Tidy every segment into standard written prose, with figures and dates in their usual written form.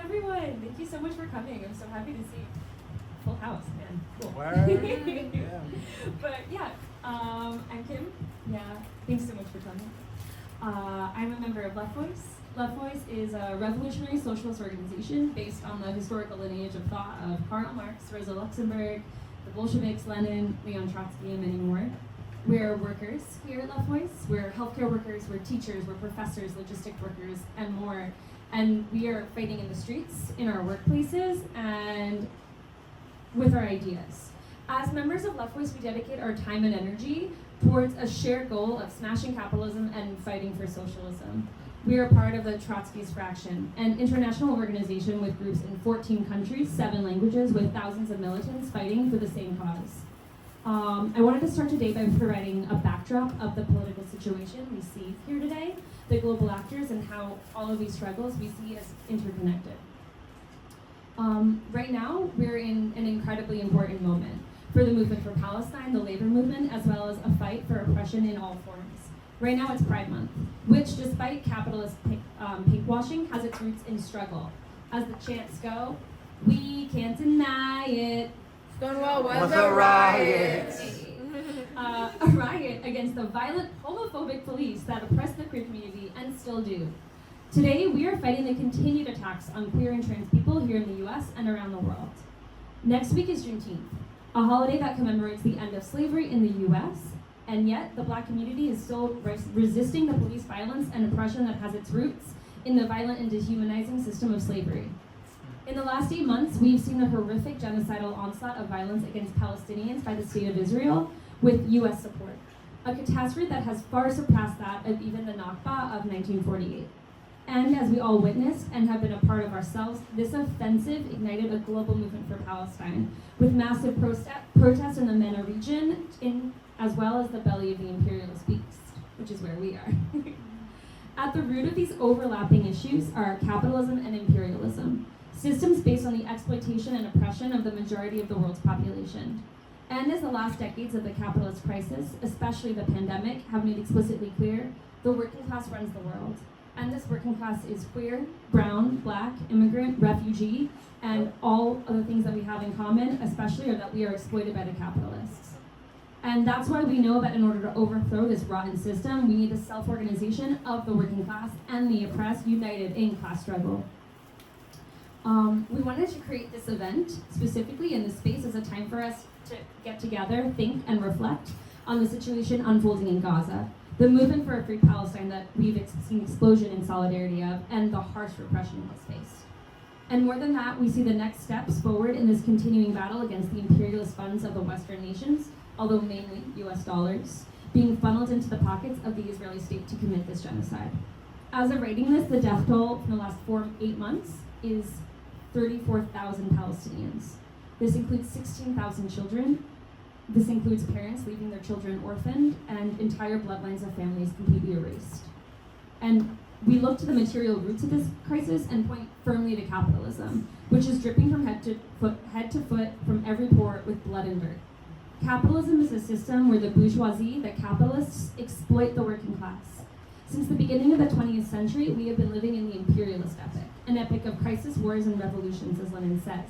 everyone. Thank you so much for coming. I'm so happy to see full house, man. Cool. Yeah. But yeah, I'm Kim. Yeah, thanks so much for coming. I'm a member of Left Voice. Left Voice is a revolutionary socialist organization based on the historical lineage of thought of Karl Marx, Rosa Luxemburg, the Bolsheviks, Lenin, Leon Trotsky, and many more. We're workers here at Left Voice. We're healthcare workers, we're teachers, we're professors, logistic workers, and more. And we are fighting in the streets, in our workplaces, and with our ideas. As members of Left Voice, we dedicate our time and energy towards a shared goal of smashing capitalism and fighting for socialism. We are part of the Trotskyist Fraction, an international organization with groups in 14 countries, 7 languages, with thousands of militants fighting for the same cause. I wanted to start today by providing a backdrop of the political situation we see here today, the global actors, and how all of these struggles we see as interconnected. Right now, we're in an incredibly important moment for the movement for Palestine, the labor movement, as well as a fight for oppression in all forms. Right now, it's Pride Month, which, despite capitalist pinkwashing, has its roots in struggle. As the chants go, we can't deny it. Stonewall was a riot. A riot against the violent homophobic police that oppress the queer community and still do. Today, we are fighting the continued attacks on queer and trans people here in the US and around the world. Next week is Juneteenth, a holiday that commemorates the end of slavery in the US, and yet the Black community is still resisting the police violence and oppression that has its roots in the violent and dehumanizing system of slavery. In the last 8 months, we've seen a horrific genocidal onslaught of violence against Palestinians by the State of Israel with US support, a catastrophe that has far surpassed that of even the Nakba of 1948. And as we all witnessed and have been a part of ourselves, this offensive ignited a global movement for Palestine, with massive protests in the MENA region, as well as the belly of the imperialist beast, which is where we are. At the root of these overlapping issues are capitalism and imperialism, systems based on the exploitation and oppression of the majority of the world's population. And as the last decades of the capitalist crisis, especially the pandemic, have made explicitly clear, the working class runs the world. And this working class is queer, brown, Black, immigrant, refugee, and all of the things that we have in common, especially, are that we are exploited by the capitalists. And that's why we know that in order to overthrow this rotten system, we need the self-organization of the working class and the oppressed united in class struggle. We wanted to create this event, specifically in this space, as a time for us to get together, think, and reflect on the situation unfolding in Gaza, the movement for a free Palestine that we've seen explosion in solidarity of, and the harsh repression it's faced. And more than that, we see the next steps forward in this continuing battle against the imperialist funds of the Western nations, although mainly US dollars, being funneled into the pockets of the Israeli state to commit this genocide. As of writing this, the death toll from the last 8 months is 34,000 Palestinians. This includes 16,000 children. This includes parents leaving their children orphaned and entire bloodlines of families completely erased. And we look to the material roots of this crisis and point firmly to capitalism, which is dripping from head to foot from every pore with blood and dirt. Capitalism is a system where the bourgeoisie, the capitalists, exploit the working class. Since the beginning of the 20th century, we have been living in the imperialist epic, an epic of crisis, wars, and revolutions, as Lenin says.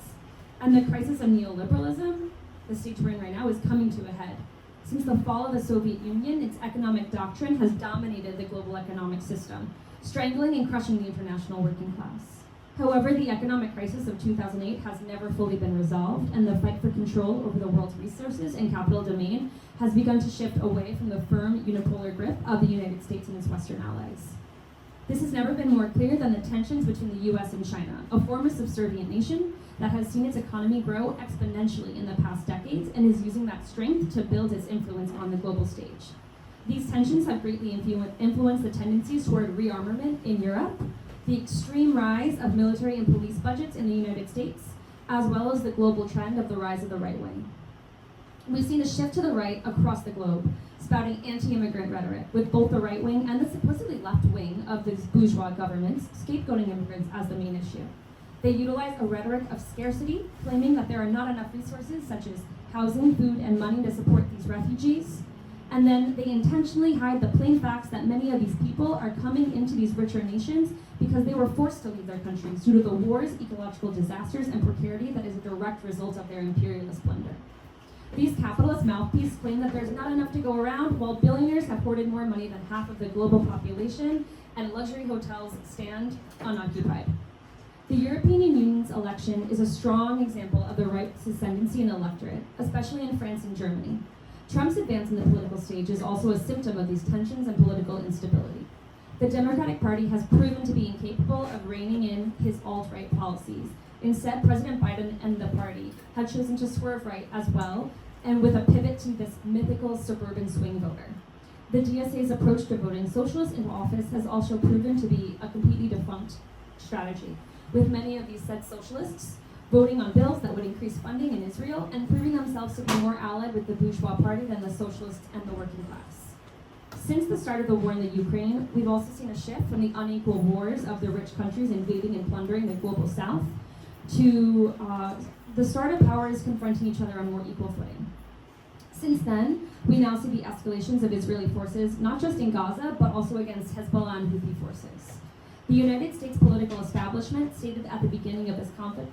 And the crisis of neoliberalism, the stage we're in right now, is coming to a head. Since the fall of the Soviet Union, its economic doctrine has dominated the global economic system, strangling and crushing the international working class. However, the economic crisis of 2008 has never fully been resolved, and the fight for control over the world's resources and capital domain has begun to shift away from the firm unipolar grip of the United States and its Western allies. This has never been more clear than the tensions between the US and China, a former subservient nation that has seen its economy grow exponentially in the past decades and is using that strength to build its influence on the global stage. These tensions have greatly influenced the tendencies toward rearmament in Europe, the extreme rise of military and police budgets in the United States, as well as the global trend of the rise of the right wing. We've seen a shift to the right across the globe, spouting anti-immigrant rhetoric, with both the right wing and the supposedly left wing of these bourgeois governments scapegoating immigrants as the main issue. They utilize a rhetoric of scarcity, claiming that there are not enough resources such as housing, food, and money to support these refugees. And then they intentionally hide the plain facts that many of these people are coming into these richer nations because they were forced to leave their countries due to the wars, ecological disasters, and precarity that is a direct result of their imperialist plunder. These capitalist mouthpieces claim that there's not enough to go around, while billionaires have hoarded more money than half of the global population, and luxury hotels stand unoccupied. The European Union's election is a strong example of the right's ascendancy in the electorate, especially in France and Germany. Trump's advance in the political stage is also a symptom of these tensions and political instability. The Democratic Party has proven to be incapable of reining in his alt-right policies. Instead, President Biden and the party have chosen to swerve right as well, and with a pivot to this mythical suburban swing voter. The DSA's approach to voting socialists into office has also proven to be a completely defunct strategy, with many of these said socialists voting on bills that would increase funding in Israel and proving themselves to be more allied with the bourgeois party than the socialists and the working class. Since the start of the war in the Ukraine, we've also seen a shift from the unequal wars of the rich countries invading and plundering the global south to the start of powers confronting each other on more equal footing. Since then, we now see the escalations of Israeli forces, not just in Gaza, but also against Hezbollah and Houthi forces. The United States political establishment stated at the beginning of this conflict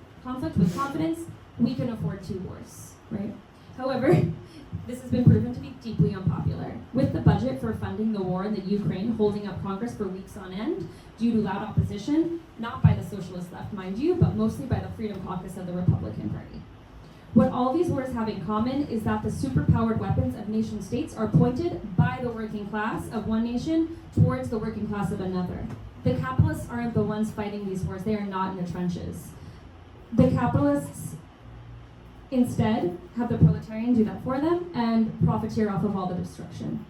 with confidence, we can afford 2 wars, right? However, this has been proven to be deeply unpopular, with the budget for funding the war in the Ukraine holding up Congress for weeks on end due to loud opposition, not by the socialist left, mind you, but mostly by the Freedom Caucus of the Republican Party. What all these wars have in common is that the superpowered weapons of nation states are pointed by the working class of one nation towards the working class of another. The capitalists aren't the ones fighting these wars, they are not in the trenches. The capitalists instead have the proletarian do that for them and profiteer off of all the destruction.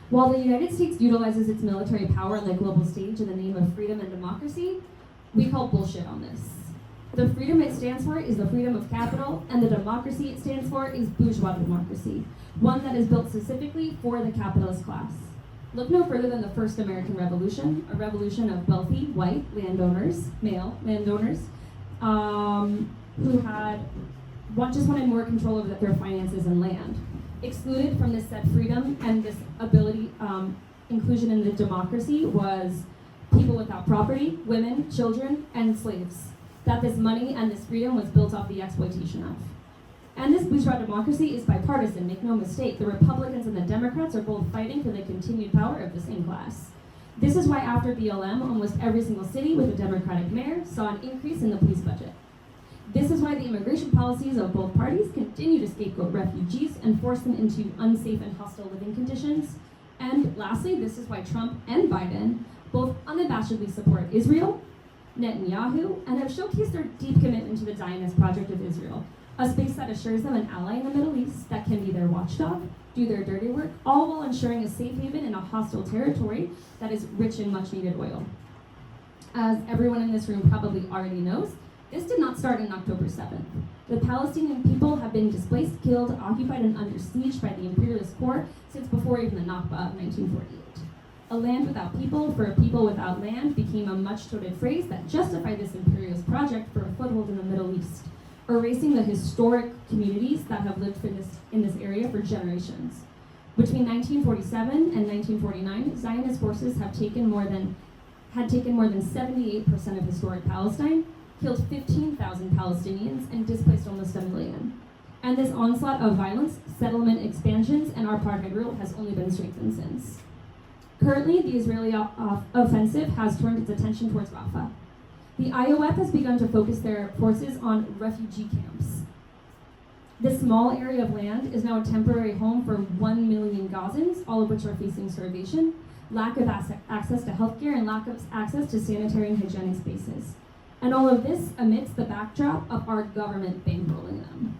While the United States utilizes its military power on the global stage in the name of freedom and democracy, we call bullshit on this. The freedom it stands for is the freedom of capital, and the democracy it stands for is bourgeois democracy, one that is built specifically for the capitalist class. Look no further than the first American Revolution, a revolution of wealthy, white landowners, male landowners, who had just wanted more control over their finances and land. Excluded from this said freedom and this ability, inclusion in the democracy was people without property, women, children, and slaves. That this money and this freedom was built off the exploitation of. And this bourgeois democracy is bipartisan, make no mistake. The Republicans and the Democrats are both fighting for the continued power of the same class. This is why after BLM, almost every single city with a Democratic mayor saw an increase in the police budget. This is why the immigration policies of both parties continue to scapegoat refugees and force them into unsafe and hostile living conditions. And lastly, this is why Trump and Biden both unabashedly support Israel, Netanyahu, and have showcased their deep commitment to the Zionist project of Israel, a space that assures them an ally in the Middle East that can be their watchdog, do their dirty work, all while ensuring a safe haven in a hostile territory that is rich in much-needed oil. As everyone in this room probably already knows, this did not start on October 7th. The Palestinian people have been displaced, killed, occupied, and under siege by the imperialist core since before even the Nakba of 1948. A land without people for a people without land became a much-touted phrase that justified this imperialist project for a foothold in the Middle East, erasing the historic communities that have lived in this area for generations. Between 1947 and 1949, Zionist forces had taken more than 78% of historic Palestine, killed 15,000 Palestinians, and displaced almost 1 million. And this onslaught of violence, settlement expansions, and apartheid rule has only been strengthened since. Currently, the Israeli offensive has turned its attention towards Rafah. The IOF has begun to focus their forces on refugee camps. This small area of land is now a temporary home for 1 million Gazans, all of which are facing starvation, lack of access to healthcare, and lack of access to sanitary and hygienic spaces. And all of this amidst the backdrop of our government bankrolling them.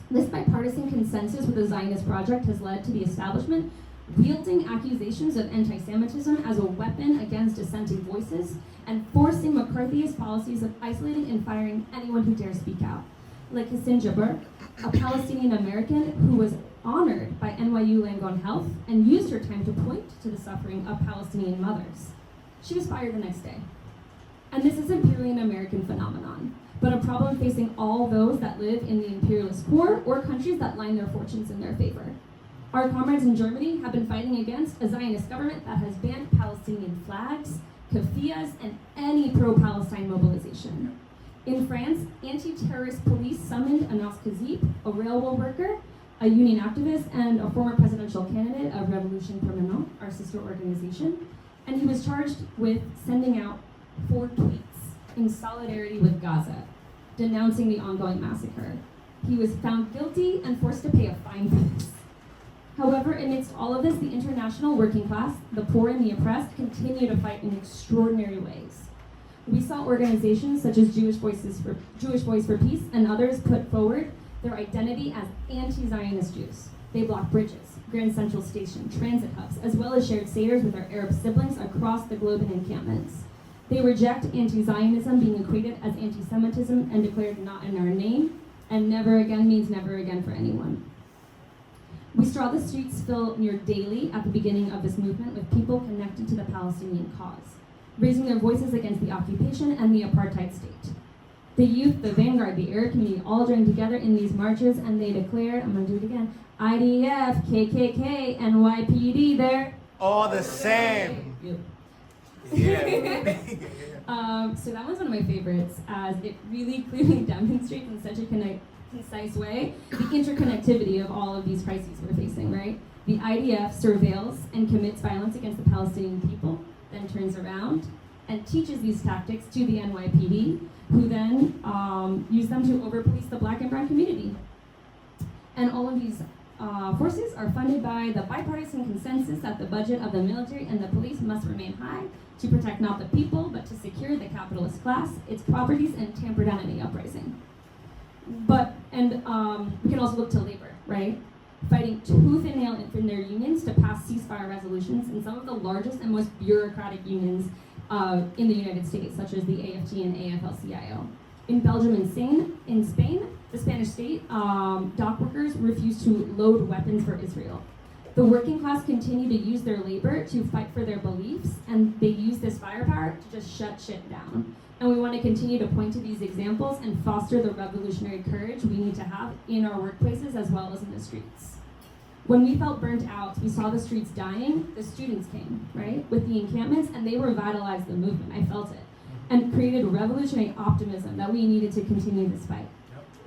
This bipartisan consensus with the Zionist project has led to the establishment wielding accusations of anti-Semitism as a weapon against dissenting voices and forcing McCarthyist policies of isolating and firing anyone who dares speak out. Like Hassan Jabir, a Palestinian American who was honored by NYU Langone Health and used her time to point to the suffering of Palestinian mothers. She was fired the next day. And this isn't purely an American phenomenon, but a problem facing all those that live in the imperialist core or countries that line their fortunes in their favor. Our comrades in Germany have been fighting against a Zionist government that has banned Palestinian flags, keffiyehs, and any pro-Palestine mobilization. In France, anti-terrorist police summoned Anas Kazib, a railway worker, a union activist, and a former presidential candidate of Revolution Permanente, our sister organization, and he was charged with sending out 4 tweets in solidarity with Gaza, denouncing the ongoing massacre. He was found guilty and forced to pay a fine for this. However, amidst all of this, the international working class, the poor and the oppressed, continue to fight in extraordinary ways. We saw organizations such as Jewish Voice for Peace and others put forward their identity as anti-Zionist Jews. They block bridges, Grand Central Station, transit hubs, as well as shared seders with their Arab siblings across the globe in encampments. They reject anti-Zionism being equated as anti-Semitism and declared not in our name, and never again means never again for anyone. We saw the streets fill near daily at the beginning of this movement with people connected to the Palestinian cause, raising their voices against the occupation and the apartheid state. The youth, the vanguard, the Arab community all joined together in these marches, and they declared, I'm gonna do it again, IDF, KKK, NYPD, they're all the same. Yeah. So that was one of my favorites, as it really clearly demonstrates in such a concise way the interconnectivity of all of these crises we're facing, right? The IDF surveils and commits violence against the Palestinian people, then turns around and teaches these tactics to the NYPD, who then use them to over-police the black and brown community. And all of these forces are funded by the bipartisan consensus that the budget of the military and the police must remain high to protect not the people, but to secure the capitalist class, its properties, and tamper down any uprising. We can also look to labor, right? Fighting tooth and nail in their unions to pass ceasefire resolutions in some of the largest and most bureaucratic unions in the United States, such as the AFT and AFL-CIO. In Belgium and in Spain, the Spanish state, dock workers refused to load weapons for Israel. The working class continue to use their labor to fight for their beliefs, and they use this firepower to just shut shit down. And we want to continue to point to these examples and foster the revolutionary courage we need to have in our workplaces as well as in the streets. When we felt burnt out, we saw the streets dying, the students came, right, with the encampments, and they revitalized the movement, I felt it, and created revolutionary optimism that we needed to continue this fight.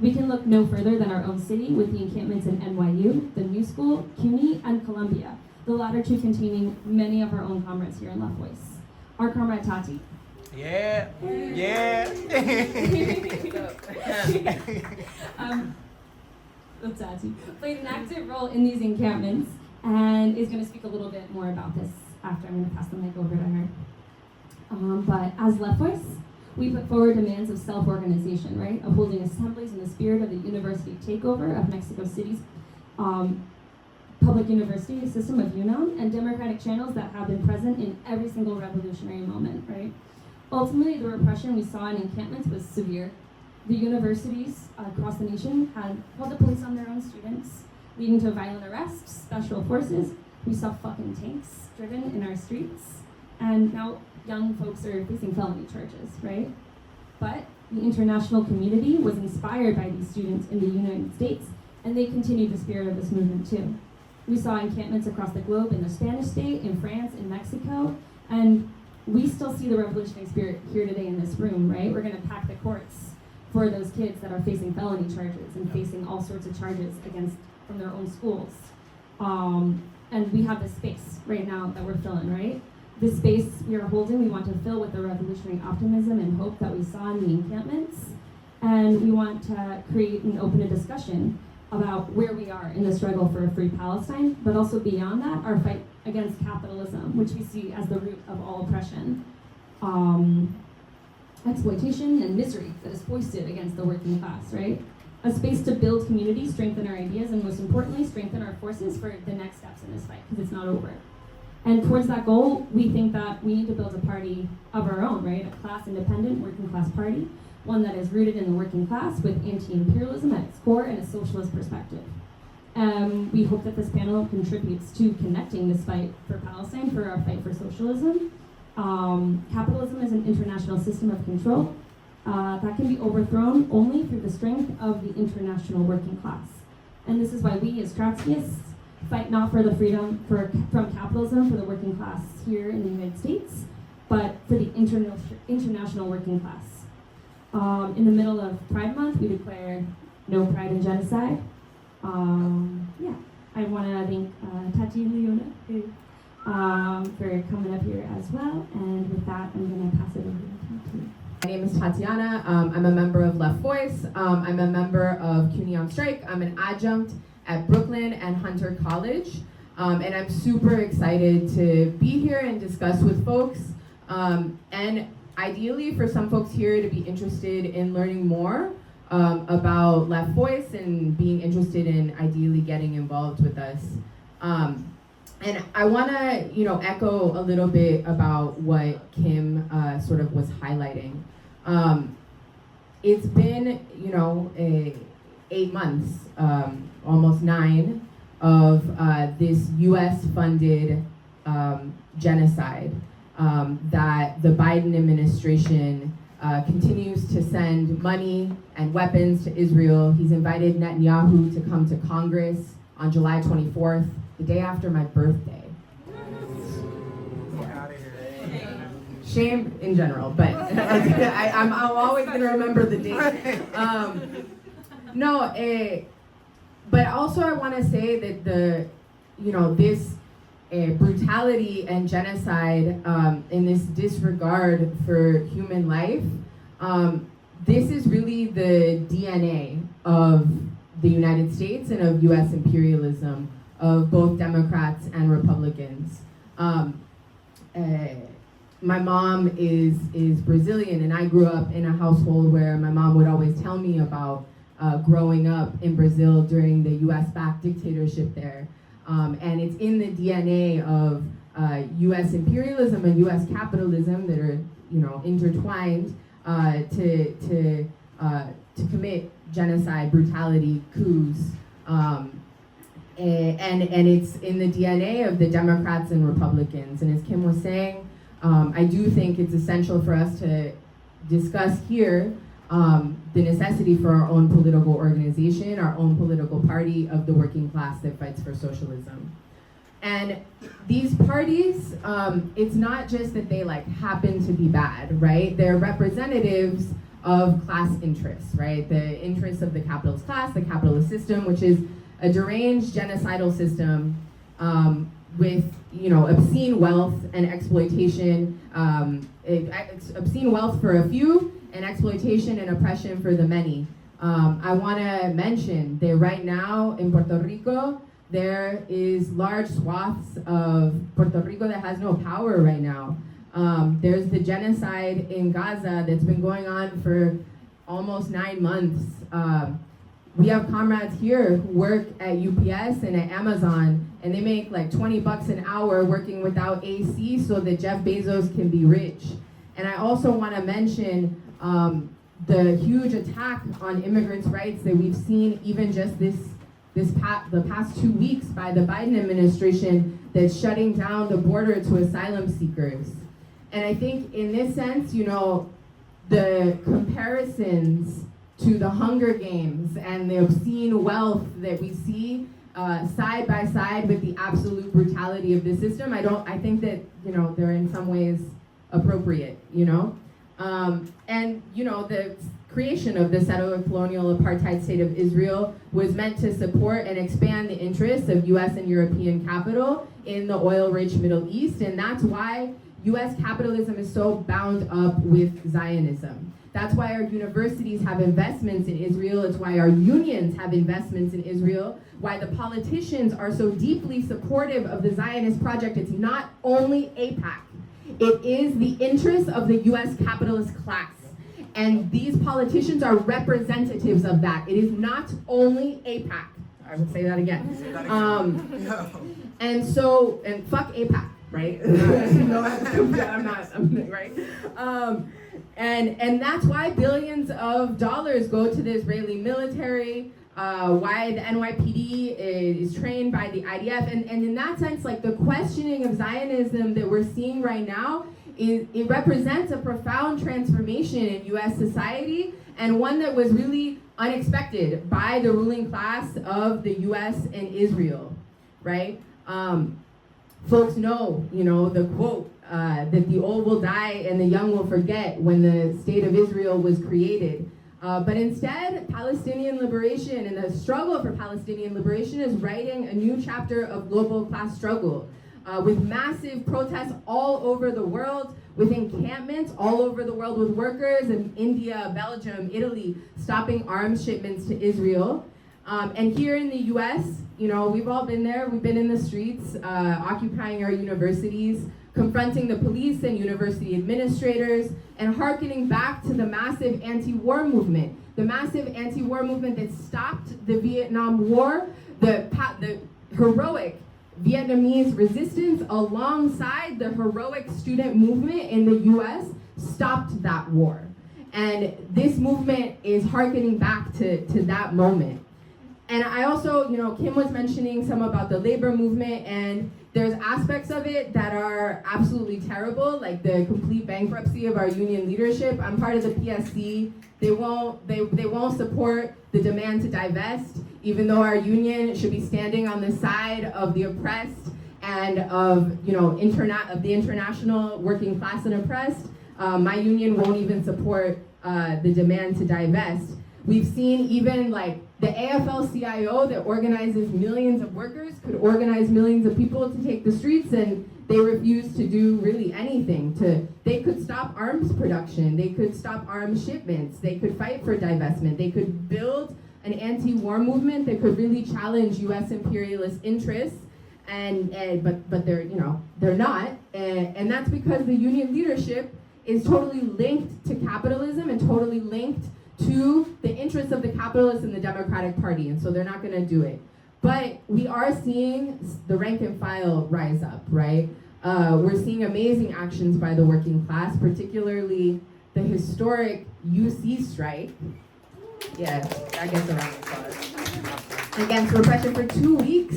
We can look no further than our own city with the encampments in NYU, the New School, CUNY, and Columbia, the latter two containing many of our own comrades here in Left Voice. Our comrade Tati. Yeah. Tati played an active role in these encampments and is going to speak a little bit more about this after. I'm going to pass the mic over to her. But as Left Voice, we put forward demands of self-organization, right? Of holding assemblies in the spirit of the university takeover of Mexico City's public university system of UNAM, and democratic channels that have been present in every single revolutionary moment, right? Ultimately, the repression we saw in encampments was severe. The universities across the nation had called the police on their own students, leading to violent arrests, special forces. We saw fucking tanks driven in our streets, and now young folks are facing felony charges, right? But the international community was inspired by these students in the United States, and they continued the spirit of this movement too. We saw encampments across the globe in the Spanish state, in France, in Mexico, and we still see the revolutionary spirit here today in this room, right? We're gonna pack the courts for those kids that are facing felony charges and facing all sorts of charges from their own schools. And we have this space right now that we're filling, right? This space we are holding, we want to fill with the revolutionary optimism and hope that we saw in the encampments. And we want to create and open a discussion about where we are in the struggle for a free Palestine, but also beyond that, our fight against capitalism, which we see as the root of all oppression, exploitation and misery that is foisted against the working class, right? A space to build community, strengthen our ideas, and most importantly, strengthen our forces for the next steps in this fight, because it's not over. And towards that goal, we think that we need to build a party of our own, right? A class-independent working class party, one that is rooted in the working class with anti-imperialism at its core and a socialist perspective. We hope that this panel contributes to connecting this fight for Palestine, for our fight for socialism. Capitalism is an international system of control that can be overthrown only through the strength of the international working class. And this is why we, as Trotskyists, fight not for the freedom from capitalism for the working class here in the United States, but for the international working class. In the middle of Pride Month, we declare no pride in genocide. Yeah, I want to thank Tati and Leona for coming up here as well. And with that, I'm going to pass it over to Tati. My name is Tatiana. I'm a member of Left Voice. I'm a member of CUNY on Strike. I'm an adjunct at Brooklyn and Hunter College. And I'm super excited to be here and discuss with folks. And ideally for some folks here to be interested in learning more about Left Voice and being interested in ideally getting involved with us. And I want to, echo a little bit about what Kim sort of was highlighting. It's been, 8 months, almost 9, of this U.S.-funded genocide that the Biden administration continues to send money and weapons to Israel. He's invited Netanyahu to come to Congress on July 24th, the day after my birthday. Shame in general, but I'm always going to remember the date. But also I want to say that this brutality and genocide and this disregard for human life, this is really the DNA of the United States and of U.S. imperialism, of both Democrats and Republicans. My mom is Brazilian, and I grew up in a household where my mom would always tell me about growing up in Brazil during the U.S.-backed dictatorship there. And it's in the DNA of U.S. imperialism and U.S. capitalism that are, intertwined to commit genocide, brutality, coups. And it's in the DNA of the Democrats and Republicans. And as Kim was saying, I do think it's essential for us to discuss here the necessity for our own political organization, our own political party of the working class that fights for socialism. And these parties, it's not just that they happen to be bad, right? They're representatives of class interests, right? The interests of the capitalist class, the capitalist system, which is a deranged genocidal system with obscene wealth and exploitation, obscene wealth for a few and exploitation and oppression for the many. I want to mention that right now in Puerto Rico, there is large swaths of Puerto Rico that has no power right now. There's the genocide in Gaza that's been going on for almost 9 months. We have comrades here who work at UPS and at Amazon, and they make $20 an hour working without AC so that Jeff Bezos can be rich. And I also want to mention the huge attack on immigrants' rights that we've seen even just the past 2 weeks by the Biden administration that's shutting down the border to asylum seekers. And I think in this sense, the comparisons to the Hunger Games and the obscene wealth that we see side by side with the absolute brutality of the system, I think that, they're in some ways appropriate, And, the creation of the settler colonial apartheid state of Israel was meant to support and expand the interests of U.S. and European capital in the oil-rich Middle East, and that's why U.S. capitalism is so bound up with Zionism. That's why our universities have investments in Israel. It's why our unions have investments in Israel, why the politicians are so deeply supportive of the Zionist project. It's not only AIPAC. It is the interests of the U.S. capitalist class. And these politicians are representatives of that. It is not only AIPAC. I will say that again. And fuck AIPAC, right? Right? And that's why billions of dollars go to the Israeli military, why the NYPD is trained by the IDF. And in that sense, the questioning of Zionism that we're seeing right now, it represents a profound transformation in U.S. society, and one that was really unexpected by the ruling class of the U.S. and Israel, right? Folks know, the quote that the old will die and the young will forget when the state of Israel was created. But instead, Palestinian liberation and the struggle for Palestinian liberation is writing a new chapter of global class struggle, with massive protests all over the world, with encampments all over the world, with workers in India, Belgium, Italy, stopping arms shipments to Israel. And here in the US, you know, we've all been there. We've been in the streets, occupying our universities, confronting the police and university administrators, and hearkening back to the massive anti-war movement. The massive anti-war movement that stopped the Vietnam War, the heroic Vietnamese resistance alongside the heroic student movement in the US stopped that war. And this movement is hearkening back to that moment. And I also, you know, Kim was mentioning some about the labor movement, and there's aspects of it that are absolutely terrible, like the complete bankruptcy of our union leadership. I'm part of the PSC. They won't support the demand to divest, even though our union should be standing on the side of the oppressed and of, you know, of the international working class and oppressed. My union won't even support the demand to divest. We've seen even like the AFL-CIO that organizes millions of workers could organize millions of people to take the streets, and they refuse to do really anything. They could stop arms production, they could stop arms shipments, they could fight for divestment, they could build an anti-war movement that could really challenge U.S. imperialist interests, but they're, you know, they're not, and that's because the union leadership is totally linked to capitalism and totally linked to the interests of the capitalists and the Democratic Party, and so they're not going to do it. But we are seeing the rank and file rise up, right? We're seeing amazing actions by the working class, particularly the historic UC strike. Yeah, that gets a round of applause. Against repression for 2 weeks.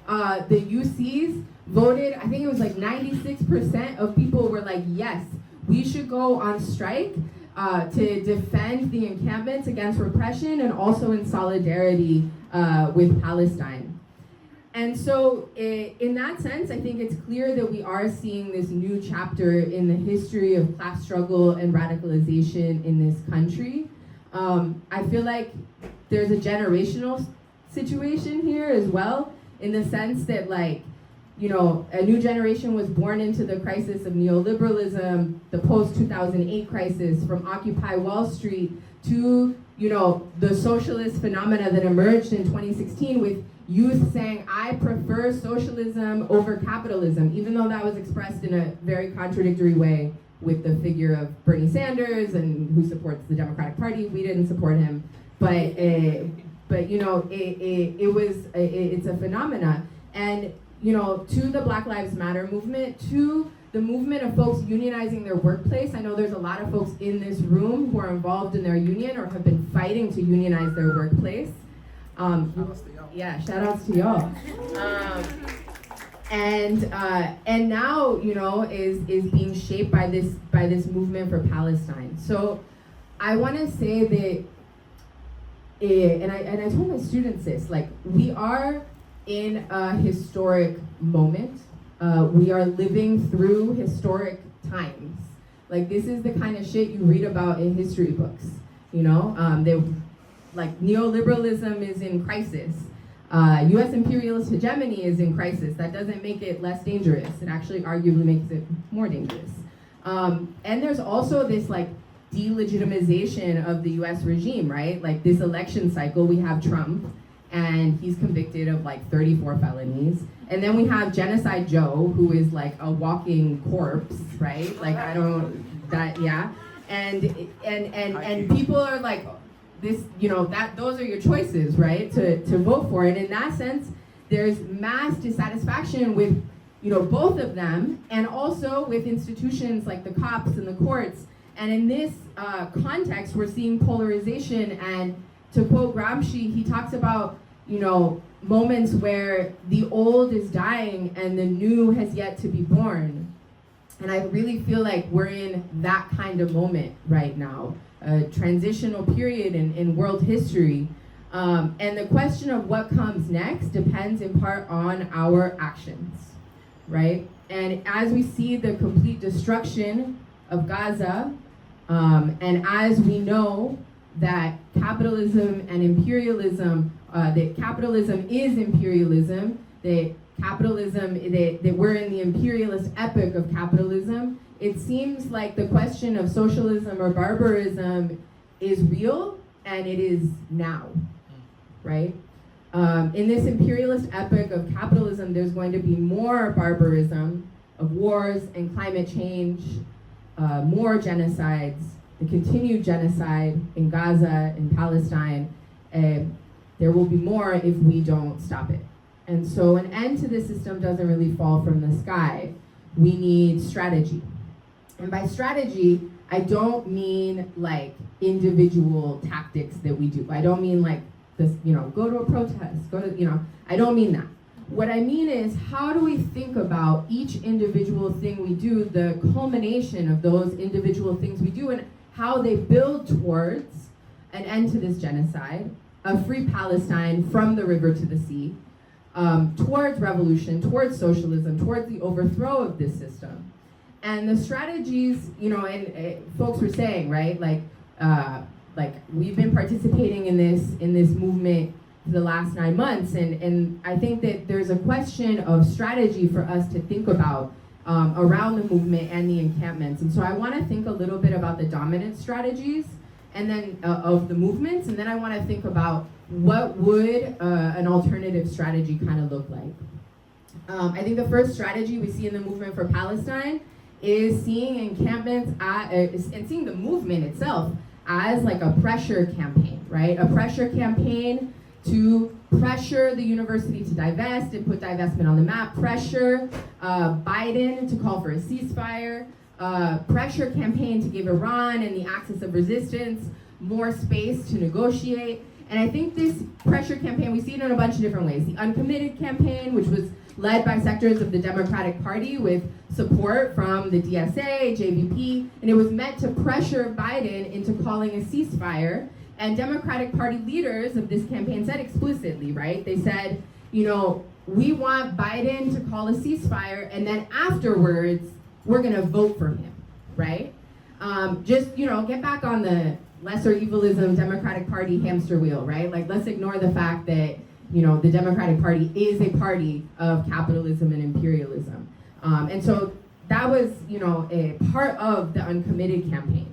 The UCs voted, I think it was like 96% of people were like, yes, we should go on strike to defend the encampments against repression and also in solidarity with Palestine. And so in that sense, I think it's clear that we are seeing this new chapter in the history of class struggle and radicalization in this country. I feel like there's a generational situation here as well, in the sense that, like, you know, a new generation was born into the crisis of neoliberalism, the post-2008 crisis, from Occupy Wall Street to, you know, the socialist phenomena that emerged in 2016 with youth saying, I prefer socialism over capitalism, even though that was expressed in a very contradictory way with the figure of Bernie Sanders, and who supports the Democratic Party. We didn't support him, but you know, it's a phenomena. And, you know, to the Black Lives Matter movement, to the movement of folks unionizing their workplace. I know there's a lot of folks in this room who are involved in their union or have been fighting to unionize their workplace. Yeah, shout outs to y'all. And now, you know, is being shaped by this movement for Palestine. So I want to say that, and I told my students this, like, we are in a historic moment. We are living through historic times. Like, this is the kind of shit you read about in history books, you know? Like, neoliberalism is in crisis. U.S. imperialist hegemony is in crisis. That doesn't make it less dangerous. It actually arguably makes it more dangerous. And there's also this, like, delegitimization of the U.S. regime, right? Like, this election cycle, we have Trump, and he's convicted of like 34 felonies. And then we have Genocide Joe, who is like a walking corpse, right? Like, yeah. And people are like, this, you know, those are your choices, right? To vote for it. In that sense, there's mass dissatisfaction with, you know, both of them, and also with institutions like the cops and the courts. And in this context, we're seeing polarization. And to quote Gramsci, he talks about, you know, moments where the old is dying and the new has yet to be born. And I really feel like we're in that kind of moment right now, a transitional period in world history. And the question of what comes next depends in part on our actions. right? And as we see the complete destruction of Gaza, and as we know that capitalism and imperialism, that capitalism is imperialism, that capitalism, that we're in the imperialist epoch of capitalism, it seems like the question of socialism or barbarism is real, and it is now, right? In this imperialist epoch of capitalism, there's going to be more barbarism, of wars and climate change, more genocides, the continued genocide in Gaza, in Palestine. There will be more if we don't stop it. And so an end to this system doesn't really fall from the sky. We need strategy. And by strategy, I don't mean like individual tactics that we do. I don't mean like this, go to a protest, I don't mean that. What I mean is, how do we think about each individual thing we do, the culmination of those individual things we do, and how they build towards an end to this genocide, a free Palestine from the river to the sea, towards revolution, towards socialism, towards the overthrow of this system. And the strategies, and folks were saying, right, like we've been participating in this movement for the last 9 months, and I think that there's a question of strategy for us to think about around the movement and the encampments. And so I want to think a little bit about the dominant strategies and then of the movements, and then I want to think about what would an alternative strategy kind of look like. I think the first strategy we see in the movement for Palestine is seeing encampments and seeing the movement itself as like a pressure campaign, right? A pressure campaign to pressure the university to divest and put divestment on the map, pressure Biden to call for a ceasefire, pressure campaign to give Iran and the axis of resistance more space to negotiate. And I think this pressure campaign, we see it in a bunch of different ways. The uncommitted campaign, which was led by sectors of the Democratic Party with support from the DSA, JVP, and it was meant to pressure Biden into calling a ceasefire. And Democratic Party leaders of this campaign said explicitly, right? They said, we want Biden to call a ceasefire, and then afterwards, we're gonna vote for him, right? Get back on the lesser evilism Democratic Party hamster wheel, right? Like, let's ignore the fact that, the Democratic Party is a party of capitalism and imperialism. And so that was, a part of the uncommitted campaign.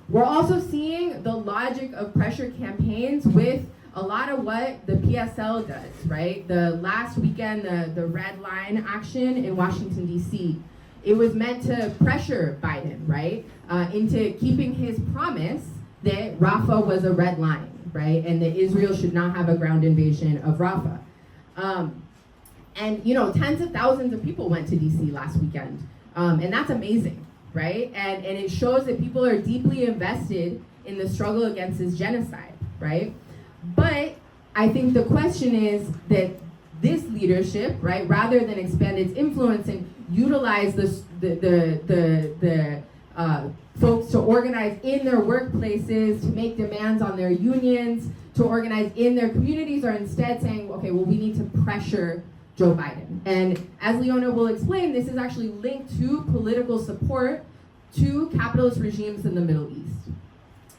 We're also seeing the logic of pressure campaigns with a lot of what the PSL does, right? The last weekend, the Red Line action in Washington, D.C., it was meant to pressure Biden, right? Into keeping his promise that Rafah was a red line, right? And that Israel should not have a ground invasion of Rafah. Tens of thousands of people went to DC last weekend. And that's amazing, right? And it shows that people are deeply invested in the struggle against this genocide, right? But I think the question is that this leadership, right, rather than expand its influence and utilize the folks to organize in their workplaces, to make demands on their unions, to organize in their communities, are instead saying, okay, well, we need to pressure Joe Biden. And as Leona will explain, this is actually linked to political support to capitalist regimes in the Middle East.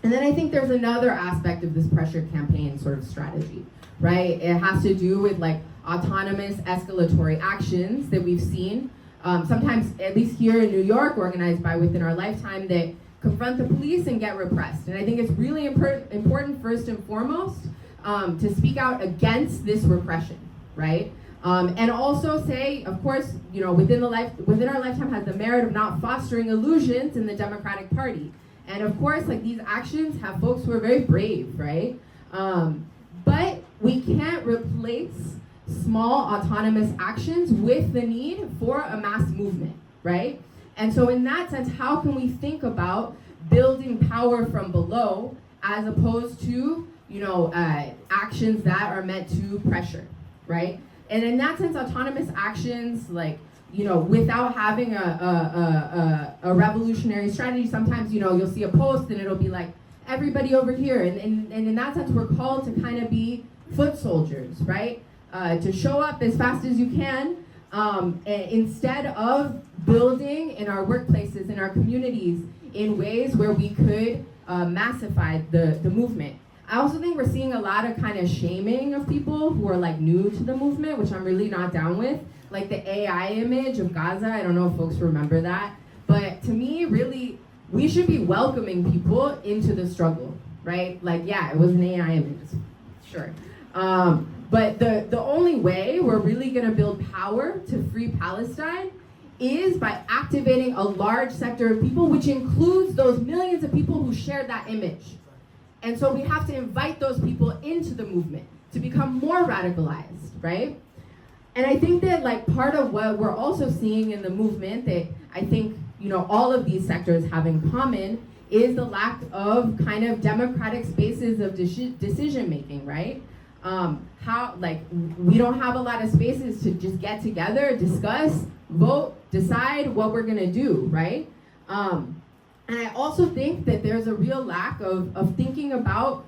And then I think there's another aspect of this pressure campaign sort of strategy, right? It has to do with like autonomous escalatory actions that we've seen, sometimes, at least here in New York, organized by Within Our Lifetime, that confront the police and get repressed. And I think it's really important, first and foremost, to speak out against this repression, right? And also say, of course, Within Our Lifetime has the merit of not fostering illusions in the Democratic Party. And of course, like, these actions have folks who are very brave, right? But we can't replace small autonomous actions with the need for a mass movement, right? And so in that sense, how can we think about building power from below as opposed to, actions that are meant to pressure, right? And in that sense, autonomous actions, like, without having a revolutionary strategy, sometimes, you'll see a post and it'll be like, everybody over here. And in that sense, we're called to kind of be foot soldiers, right? To show up as fast as you can, instead of building in our workplaces, in our communities, in ways where we could massify the movement. I also think we're seeing a lot of kind of shaming of people who are like new to the movement, which I'm really not down with. Like the AI image of Gaza, I don't know if folks remember that. But to me, really, we should be welcoming people into the struggle, right? Like, yeah, it was an AI image, sure. But the only way we're really gonna build power to free Palestine is by activating a large sector of people, which includes those millions of people who shared that image. And so we have to invite those people into the movement to become more radicalized, right? And I think that like part of what we're also seeing in the movement that I think, you know, all of these sectors have in common is the lack of kind of democratic spaces of decision making, right? How, like, we don't have a lot of spaces to just get together, discuss, vote, decide what we're gonna do, right? And I also think that there's a real lack of thinking about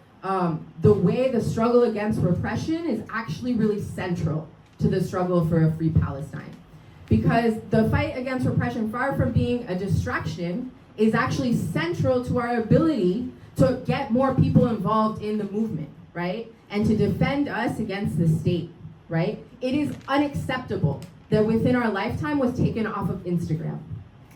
the way the struggle against repression is actually really central to the struggle for a free Palestine. Because the fight against repression, far from being a distraction, is actually central to our ability to get more people involved in the movement, right? And to defend us against the state, right? It is unacceptable that Within Our Lifetime was taken off of Instagram.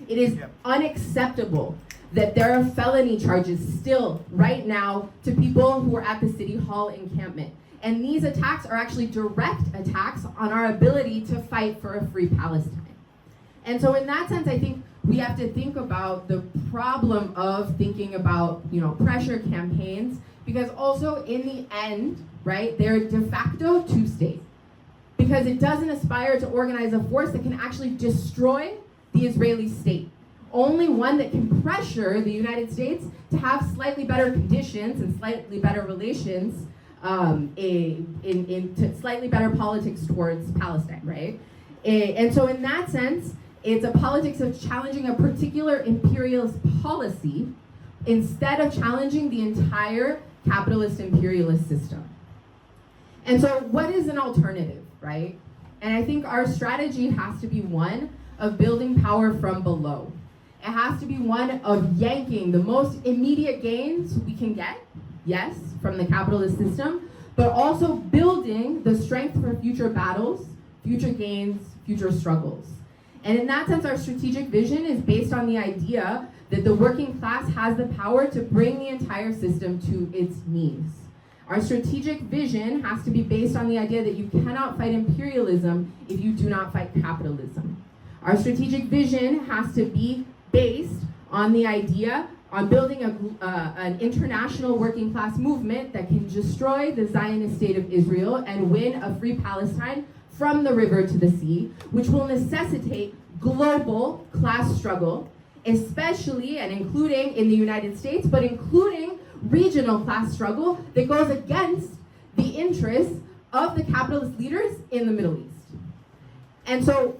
It is unacceptable that there are felony charges still right now to people who are at the City Hall encampment. And these attacks are actually direct attacks on our ability to fight for a free Palestine. And so in that sense, I think we have to think about the problem of thinking about, you know, pressure campaigns, because also in the end, right, they're de facto two-state. Because it doesn't aspire to organize a force that can actually destroy the Israeli state. Only one that can pressure the United States to have slightly better conditions and slightly better relations, to slightly better politics towards Palestine, right? And so in that sense, it's a politics of challenging a particular imperialist policy instead of challenging the entire capitalist imperialist system. And so what is an alternative, right? And I think our strategy has to be one of building power from below. It has to be one of yanking the most immediate gains we can get, yes, from the capitalist system, but also building the strength for future battles, future gains, future struggles. And in that sense, our strategic vision is based on the idea that the working class has the power to bring the entire system to its knees. Our strategic vision has to be based on the idea that you cannot fight imperialism if you do not fight capitalism. Our strategic vision has to be based on the idea on building an international working class movement that can destroy the Zionist state of Israel and win a free Palestine from the river to the sea, which will necessitate global class struggle, especially and including in the United States, but including regional class struggle that goes against the interests of the capitalist leaders in the Middle East. And so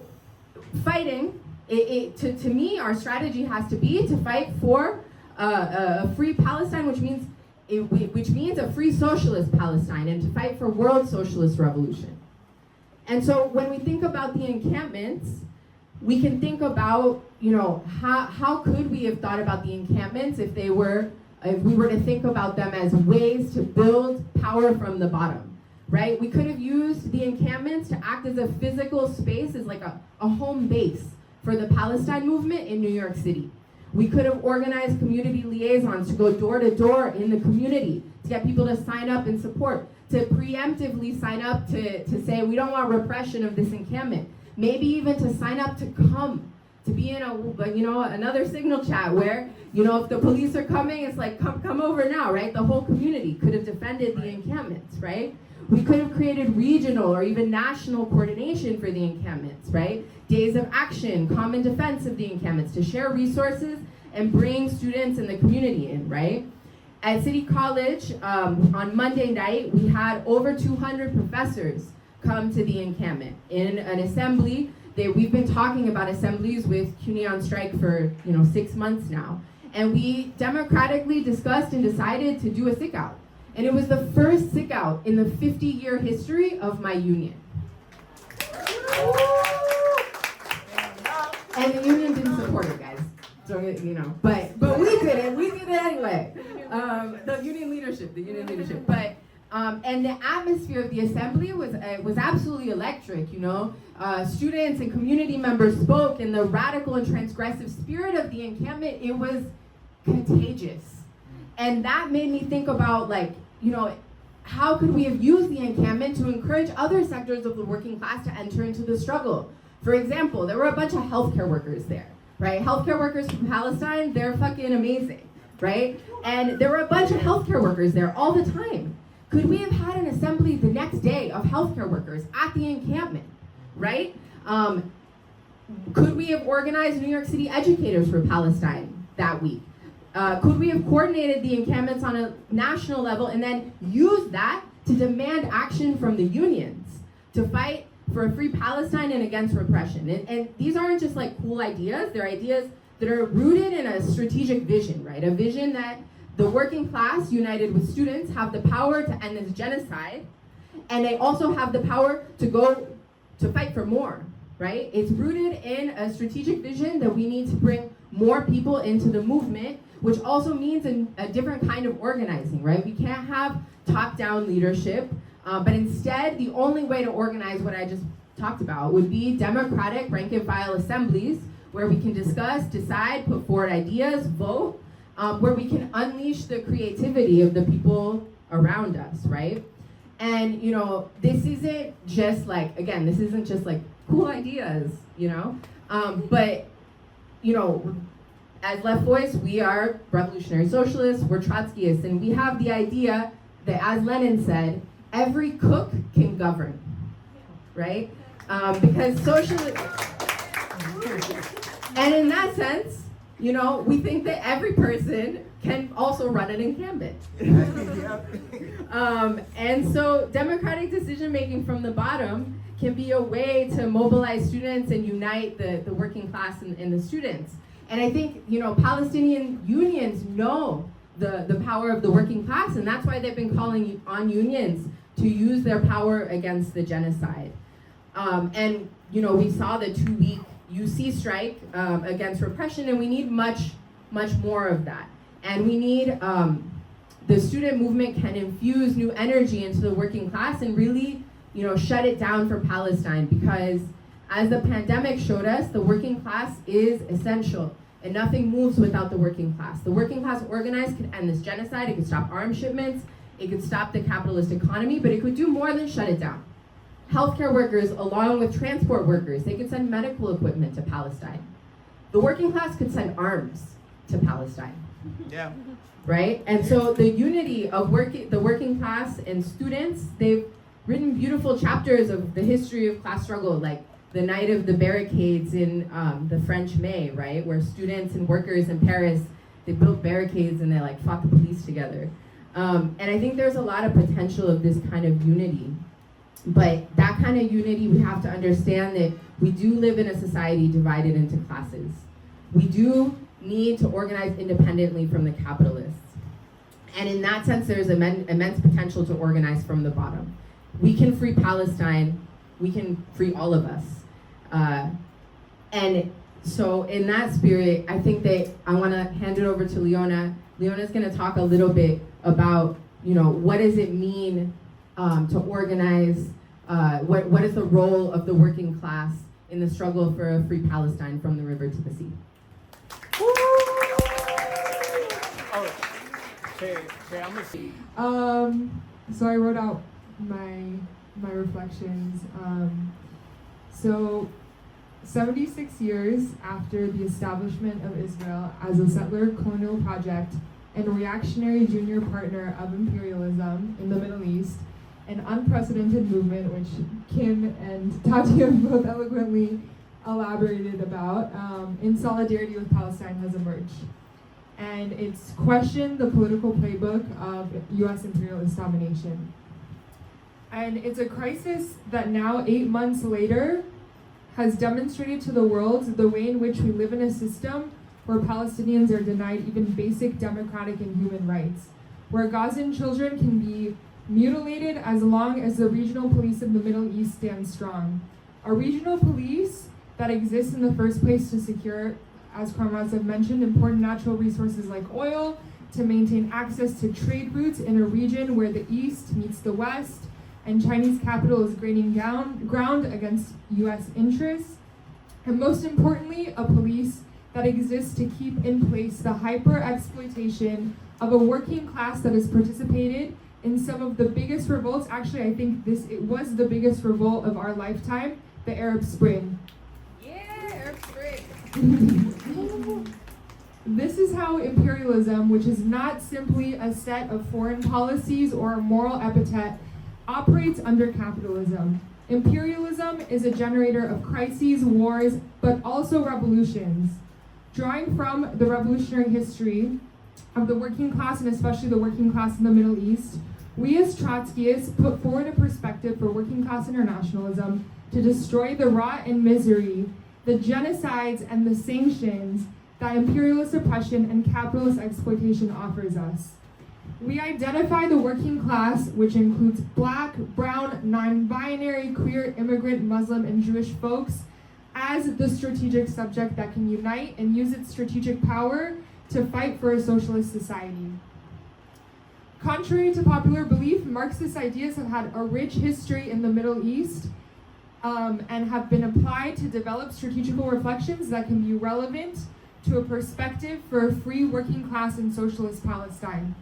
fighting, to me, our strategy has to be to fight for a free Palestine, which means a free socialist Palestine, and to fight for world socialist revolution. And so when we think about the encampments, we can think about, you know, how could we have thought about the encampments if we were to think about them as ways to build power from the bottom, right? We could have used the encampments to act as a physical space, as like a home base for the Palestine movement in New York City. We could have organized community liaisons to go door to door in the community to get people to sign up and support, to preemptively sign up to say we don't want repression of this encampment. Maybe even to sign up to come, to be in another signal chat where, if the police are coming, it's like, come over now, right? The whole community could have defended the encampments, right? We could have created regional or even national coordination for the encampments, right? Days of action, common defense of the encampments, to share resources and bring students and the community in, right? At City College, on Monday night, we had over 200 professors come to the encampment in an assembly. We've been talking about assemblies with CUNY on strike for 6 months now. And we democratically discussed and decided to do a sick out. And it was the first sick out in the 50-year history of my union. And the union didn't support it, guys. So, but we did it. We did it anyway. The union leadership. But and the atmosphere of the assembly was absolutely electric. Students and community members spoke, and the radical and transgressive spirit of the encampment, it was contagious. And that made me think about, how could we have used the encampment to encourage other sectors of the working class to enter into the struggle? For example, there were a bunch of healthcare workers there, right? Healthcare workers from Palestine, they're fucking amazing, right? And there were a bunch of healthcare workers there all the time. Could we have had an assembly the next day of healthcare workers at the encampment, right? Could we have organized New York City educators for Palestine that week? Could we have coordinated the encampments on a national level and then used that to demand action from the unions to fight for a free Palestine and against repression? And these aren't just cool ideas, they're ideas that are rooted in a strategic vision, right? A vision that the working class, united with students, have the power to end this genocide, and they also have the power to go to fight for more, right? It's rooted in a strategic vision that we need to bring more people into the movement, which also means a different kind of organizing, right? We can't have top-down leadership, but instead, the only way to organize what I just talked about would be democratic rank-and-file assemblies where we can discuss, decide, put forward ideas, vote, where we can unleash the creativity of the people around us, right? And, this isn't just this isn't just cool ideas, but, as Left Voice, we are revolutionary socialists, we're Trotskyists, and we have the idea that, as Lenin said, every cook can govern, right? Because socialism, and in that sense, we think that every person can also run an encampment. And so democratic decision making from the bottom can be a way to mobilize students and unite the working class and the students. And I think, Palestinian unions know the power of the working class, and that's why they've been calling on unions to use their power against the genocide. And, we saw the 2-week UC strike against repression, and we need much, much more of that. And we need, the student movement can infuse new energy into the working class and really, shut it down for Palestine, because as the pandemic showed us, the working class is essential, and nothing moves without the working class. The working class organized could end this genocide, it could stop arms shipments, it could stop the capitalist economy, but it could do more than shut it down. Healthcare workers, along with transport workers, they could send medical equipment to Palestine. The working class could send arms to Palestine. Yeah. Right? And so the unity of the working class and students, they've written beautiful chapters of the history of class struggle, like the night of the barricades in the French May, right? Where students and workers in Paris, they built barricades and they fought the police together. And I think there's a lot of potential of this kind of unity. But that kind of unity, we have to understand that we do live in a society divided into classes. We do need to organize independently from the capitalists. And in that sense, there's immense potential to organize from the bottom. We can free Palestine, we can free all of us. And so in that spirit, I think that I want to hand it over to Leona. Leona's going to talk a little bit about, what does it mean to organize, what is the role of the working class in the struggle for a free Palestine from the river to the sea. So I wrote out my reflections. So 76 years after the establishment of Israel as a settler colonial project and a reactionary junior partner of imperialism in the Middle East, an unprecedented movement, which Kim and Tati have both eloquently elaborated about, in solidarity with Palestine has emerged. And it's questioned the political playbook of US imperialist domination. And it's a crisis that now, 8 months later, has demonstrated to the world the way in which we live in a system where Palestinians are denied even basic democratic and human rights, where Gazan children can be mutilated as long as the regional police of the Middle East stand strong. Our regional police that exists in the first place to secure, as comrades have mentioned, important natural resources like oil, to maintain access to trade routes in a region where the East meets the West, and Chinese capital is gaining ground against US interests, and most importantly, a police that exists to keep in place the hyper-exploitation of a working class that has participated in some of the biggest revolts. Actually, I think it was the biggest revolt of our lifetime, the Arab Spring. Arab Spring. This is how imperialism, which is not simply a set of foreign policies or a moral epithet, operates under capitalism. Imperialism is a generator of crises, wars, but also revolutions. Drawing from the revolutionary history of the working class, and especially the working class in the Middle East, we as Trotskyists put forward a perspective for working class internationalism to destroy the rot and misery, the genocides and the sanctions that imperialist oppression and capitalist exploitation offers us. We identify the working class, which includes Black, brown, non-binary, queer, immigrant, Muslim, and Jewish folks, as the strategic subject that can unite and use its strategic power to fight for a socialist society. Contrary to popular belief, Marxist ideas have had a rich history in the Middle East and have been applied to develop strategical reflections that can be relevant to a perspective for a free working class in socialist Palestine.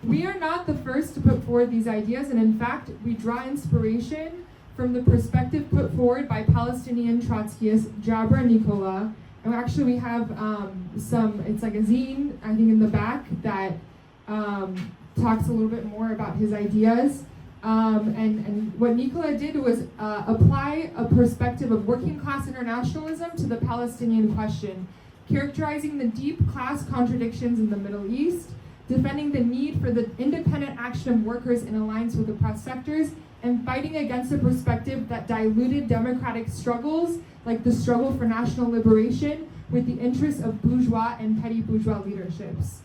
We are not the first to put forward these ideas, and in fact, we draw inspiration from the perspective put forward by Palestinian Trotskyist Jabra Nicola. And actually we have it's like a zine, I think, in the back that talks a little bit more about his ideas. And what Nicola did was apply a perspective of working class internationalism to the Palestinian question, characterizing the deep class contradictions in the Middle East, defending the need for the independent action of workers in alliance with oppressed sectors, and fighting against a perspective that diluted democratic struggles, like the struggle for national liberation, with the interests of bourgeois and petty bourgeois leaderships.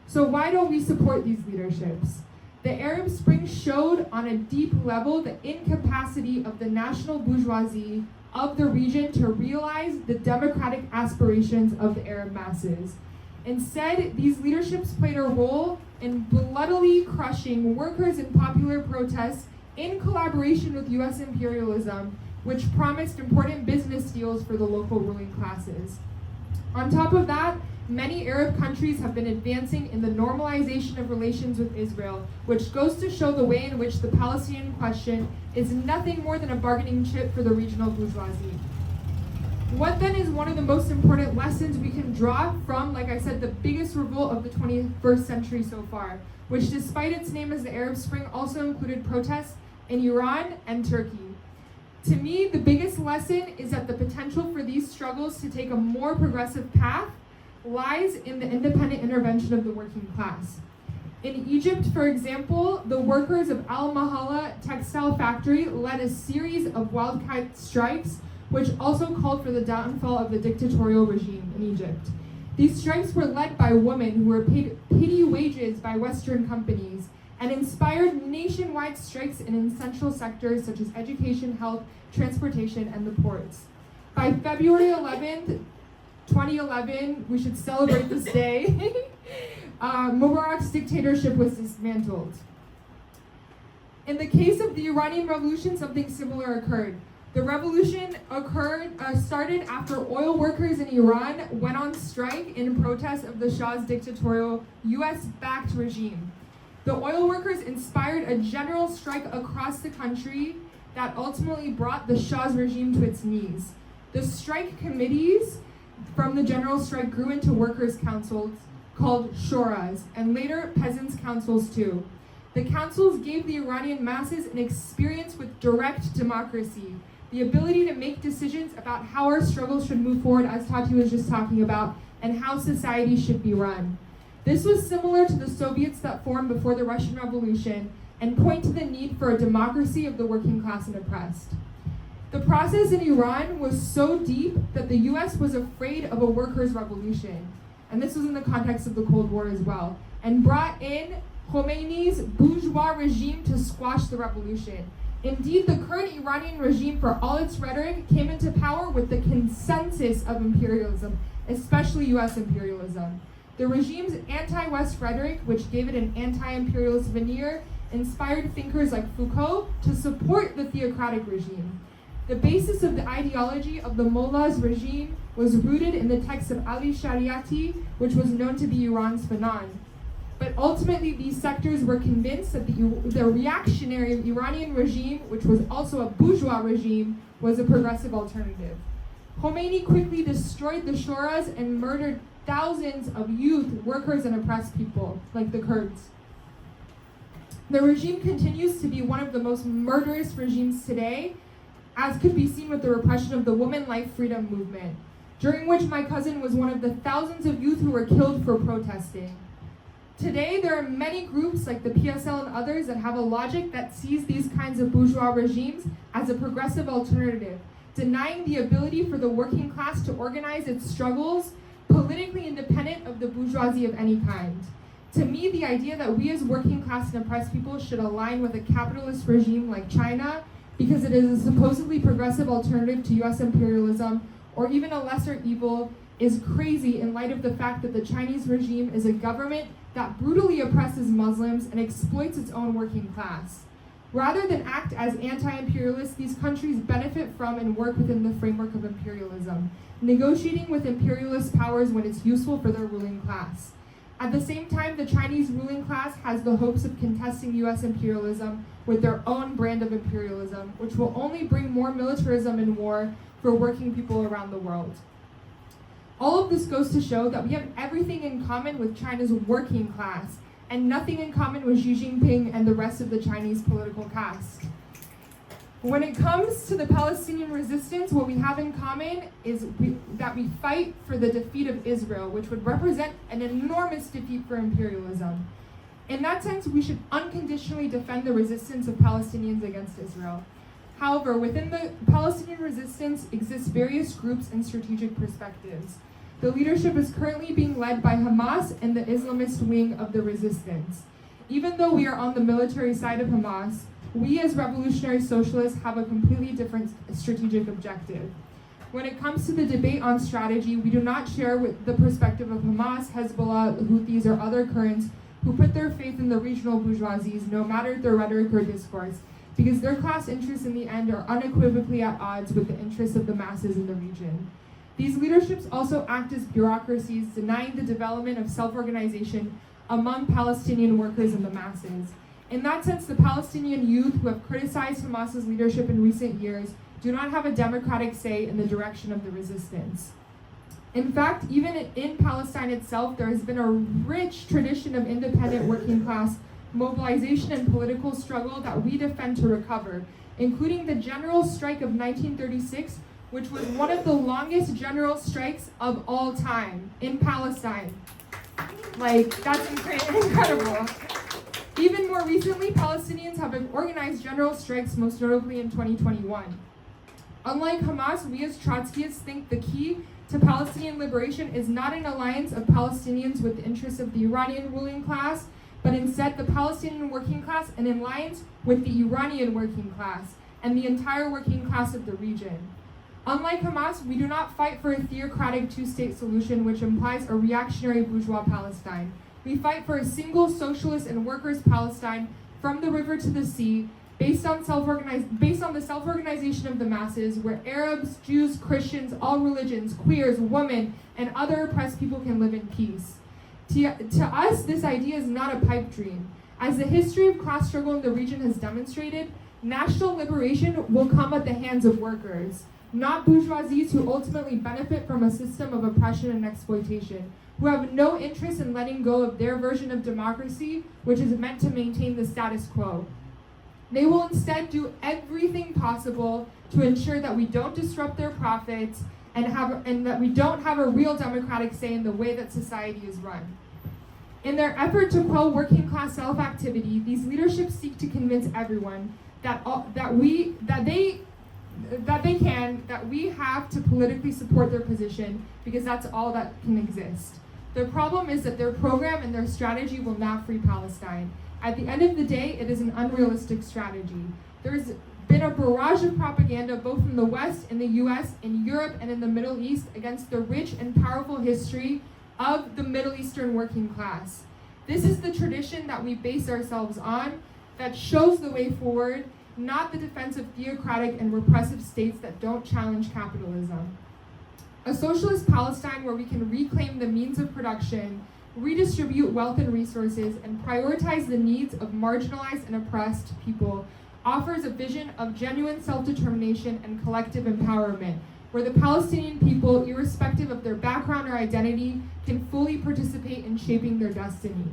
So why don't we support these leaderships? The Arab Spring showed on a deep level the incapacity of the national bourgeoisie of the region to realize the democratic aspirations of the Arab masses. Instead, these leaderships played a role in bloodily crushing workers in popular protests in collaboration with US imperialism, which promised important business deals for the local ruling classes. On top of that, many Arab countries have been advancing in the normalization of relations with Israel, which goes to show the way in which the Palestinian question is nothing more than a bargaining chip for the regional bourgeoisie. What then is one of the most important lessons we can draw from, like I said, the biggest revolt of the 21st century so far, which despite its name as the Arab Spring also included protests in Iran and Turkey? To me, the biggest lesson is that the potential for these struggles to take a more progressive path lies in the independent intervention of the working class. In Egypt, for example, the workers of Al Mahala textile factory led a series of wildcat strikes, which also called for the downfall of the dictatorial regime in Egypt. These strikes were led by women who were paid petty wages by Western companies and inspired nationwide strikes in essential sectors such as education, health, transportation, and the ports. By February 11th, 2011, we should celebrate this day, Mubarak's dictatorship was dismantled. In the case of the Iranian Revolution, something similar occurred. The revolution started after oil workers in Iran went on strike in protest of the Shah's dictatorial US-backed regime. The oil workers inspired a general strike across the country that ultimately brought the Shah's regime to its knees. The strike committees from the general strike grew into workers' councils called shuras, and later peasants' councils too. The councils gave the Iranian masses an experience with direct democracy, the ability to make decisions about how our struggles should move forward, as Tati was just talking about, and how society should be run. This was similar to the Soviets that formed before the Russian Revolution and point to the need for a democracy of the working class and oppressed. The process in Iran was so deep that the US was afraid of a workers' revolution, and this was in the context of the Cold War as well, and brought in Khomeini's bourgeois regime to squash the revolution. Indeed, the current Iranian regime, for all its rhetoric, came into power with the consensus of imperialism, especially US imperialism. The regime's anti-West rhetoric, which gave it an anti-imperialist veneer, inspired thinkers like Foucault to support the theocratic regime. The basis of the ideology of the Mullah's regime was rooted in the text of Ali Shariati, which was known to be Iran's Fanon. But ultimately, these sectors were convinced that the reactionary Iranian regime, which was also a bourgeois regime, was a progressive alternative. Khomeini quickly destroyed the Shuras and murdered thousands of youth, workers, and oppressed people, like the Kurds. The regime continues to be one of the most murderous regimes today, as could be seen with the repression of the Women Life Freedom movement, during which my cousin was one of the thousands of youth who were killed for protesting. Today, there are many groups like the PSL and others that have a logic that sees these kinds of bourgeois regimes as a progressive alternative, denying the ability for the working class to organize its struggles politically independent of the bourgeoisie of any kind. To me, the idea that we as working class and oppressed people should align with a capitalist regime like China because it is a supposedly progressive alternative to US imperialism or even a lesser evil is crazy in light of the fact that the Chinese regime is a government that brutally oppresses Muslims and exploits its own working class. Rather than act as anti-imperialists, these countries benefit from and work within the framework of imperialism, negotiating with imperialist powers when it's useful for their ruling class. At the same time, the Chinese ruling class has the hopes of contesting US imperialism with their own brand of imperialism, which will only bring more militarism and war for working people around the world. All of this goes to show that we have everything in common with China's working class, and nothing in common with Xi Jinping and the rest of the Chinese political caste. When it comes to the Palestinian resistance, what we have in common is that we fight for the defeat of Israel, which would represent an enormous defeat for imperialism. In that sense, we should unconditionally defend the resistance of Palestinians against Israel. However, within the Palestinian resistance exist various groups and strategic perspectives. The leadership is currently being led by Hamas and the Islamist wing of the resistance. Even though we are on the military side of Hamas, we as revolutionary socialists have a completely different strategic objective. When it comes to the debate on strategy, we do not share with the perspective of Hamas, Hezbollah, Houthis, or other currents who put their faith in the regional bourgeoisies, no matter their rhetoric or discourse, because their class interests in the end are unequivocally at odds with the interests of the masses in the region. These leaderships also act as bureaucracies, denying the development of self-organization among Palestinian workers and the masses. In that sense, the Palestinian youth who have criticized Hamas's leadership in recent years do not have a democratic say in the direction of the resistance. In fact, even in Palestine itself, there has been a rich tradition of independent working class mobilization and political struggle that we defend to recover, including the general strike of 1936, which was one of the longest general strikes of all time in Palestine. That's incredible. Even more recently, Palestinians have organized general strikes, most notably in 2021. Unlike Hamas, we as Trotskyists think the key to Palestinian liberation is not an alliance of Palestinians with the interests of the Iranian ruling class, but instead the Palestinian working class in alliance with the Iranian working class and the entire working class of the region. Unlike Hamas, we do not fight for a theocratic two-state solution which implies a reactionary bourgeois Palestine. We fight for a single socialist and workers' Palestine from the river to the sea, based on the self-organization of the masses, where Arabs, Jews, Christians, all religions, queers, women, and other oppressed people can live in peace. To us, this idea is not a pipe dream. As the history of class struggle in the region has demonstrated, national liberation will come at the hands of workers, not bourgeoisies who ultimately benefit from a system of oppression and exploitation, who have no interest in letting go of their version of democracy, which is meant to maintain the status quo. They will instead do everything possible to ensure that we don't disrupt their profits and that we don't have a real democratic say in the way that society is run. In their effort to quell working class self-activity, these leaderships seek to convince everyone that we have to politically support their position because that's all that can exist. The problem is that their program and their strategy will not free Palestine. At the end of the day, it is an unrealistic strategy. been a barrage of propaganda both from the West, in the US, in Europe, and in the Middle East against the rich and powerful history of the Middle Eastern working class. This is the tradition that we base ourselves on that shows the way forward, not the defense of theocratic and repressive states that don't challenge capitalism. A socialist Palestine where we can reclaim the means of production, redistribute wealth and resources, and prioritize the needs of marginalized and oppressed people offers a vision of genuine self-determination and collective empowerment, where the Palestinian people, irrespective of their background or identity, can fully participate in shaping their destiny.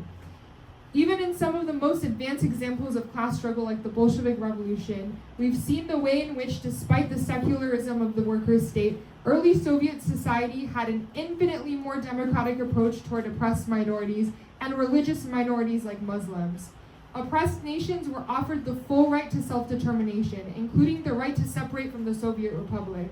Even in some of the most advanced examples of class struggle like the Bolshevik Revolution, we've seen the way in which, despite the secularism of the workers' state, early Soviet society had an infinitely more democratic approach toward oppressed minorities and religious minorities like Muslims. Oppressed nations were offered the full right to self-determination, including the right to separate from the Soviet Republic.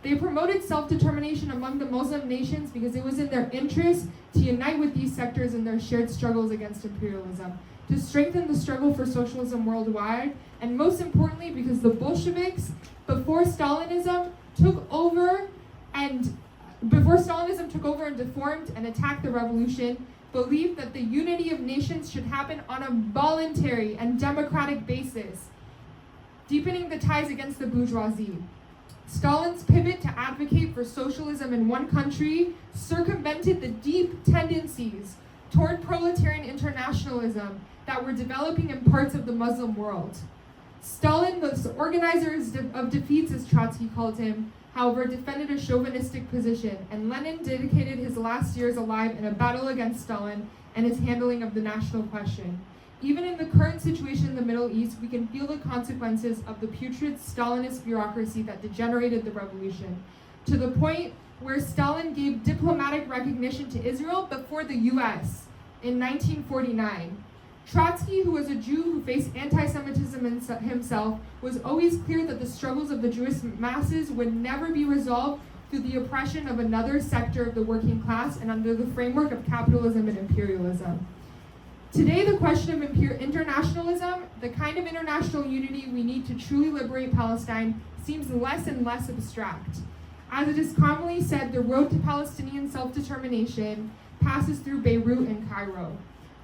They promoted self-determination among the Muslim nations because it was in their interest to unite with these sectors in their shared struggles against imperialism, to strengthen the struggle for socialism worldwide, and most importantly because the Bolsheviks, before Stalinism took over and deformed and attacked the revolution, believed that the unity of nations should happen on a voluntary and democratic basis, deepening the ties against the bourgeoisie. Stalin's pivot to advocate for socialism in one country circumvented the deep tendencies toward proletarian internationalism that were developing in parts of the Muslim world. Stalin, the organizer of defeats, as Trotsky called him, however, defended a chauvinistic position, and Lenin dedicated his last years alive in a battle against Stalin and his handling of the national question. Even in the current situation in the Middle East, we can feel the consequences of the putrid Stalinist bureaucracy that degenerated the revolution, to the point where Stalin gave diplomatic recognition to Israel before the US in 1949. Trotsky, who was a Jew who faced anti-Semitism himself, was always clear that the struggles of the Jewish masses would never be resolved through the oppression of another sector of the working class and under the framework of capitalism and imperialism. Today, the question of internationalism, the kind of international unity we need to truly liberate Palestine, seems less and less abstract. As it is commonly said, the road to Palestinian self-determination passes through Beirut and Cairo.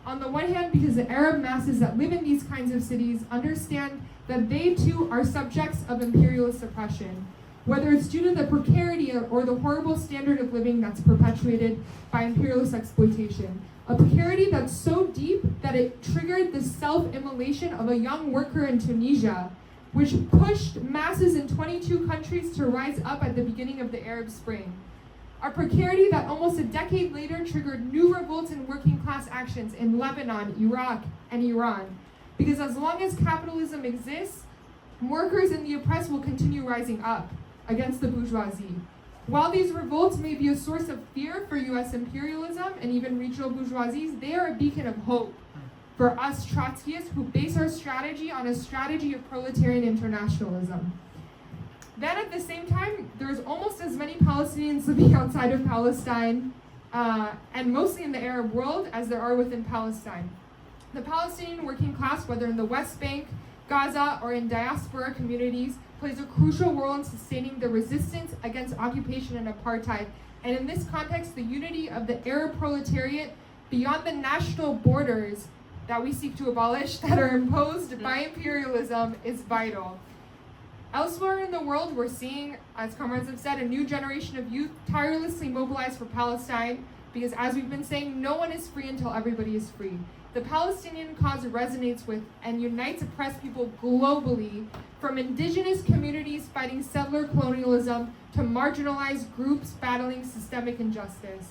On the one hand, because the Arab masses that live in these kinds of cities understand that they too are subjects of imperialist oppression, whether it's due to the precarity or the horrible standard of living that's perpetuated by imperialist exploitation. A precarity that's so deep that it triggered the self-immolation of a young worker in Tunisia, which pushed masses in 22 countries to rise up at the beginning of the Arab Spring. A precarity that almost a decade later triggered new revolts and working class actions in Lebanon, Iraq, and Iran. Because as long as capitalism exists, workers and the oppressed will continue rising up against the bourgeoisie. While these revolts may be a source of fear for US imperialism and even regional bourgeoisies, they are a beacon of hope for us Trotskyists who base our strategy on a strategy of proletarian internationalism. Then at the same time, there's almost as many Palestinians living outside of Palestine, and mostly in the Arab world, as there are within Palestine. The Palestinian working class, whether in the West Bank, Gaza, or in diaspora communities, plays a crucial role in sustaining the resistance against occupation and apartheid. And in this context, the unity of the Arab proletariat beyond the national borders that we seek to abolish that are imposed by imperialism is vital. Elsewhere in the world, we're seeing, as comrades have said, a new generation of youth tirelessly mobilized for Palestine because, as we've been saying, no one is free until everybody is free. The Palestinian cause resonates with and unites oppressed people globally, from indigenous communities fighting settler colonialism to marginalized groups battling systemic injustice.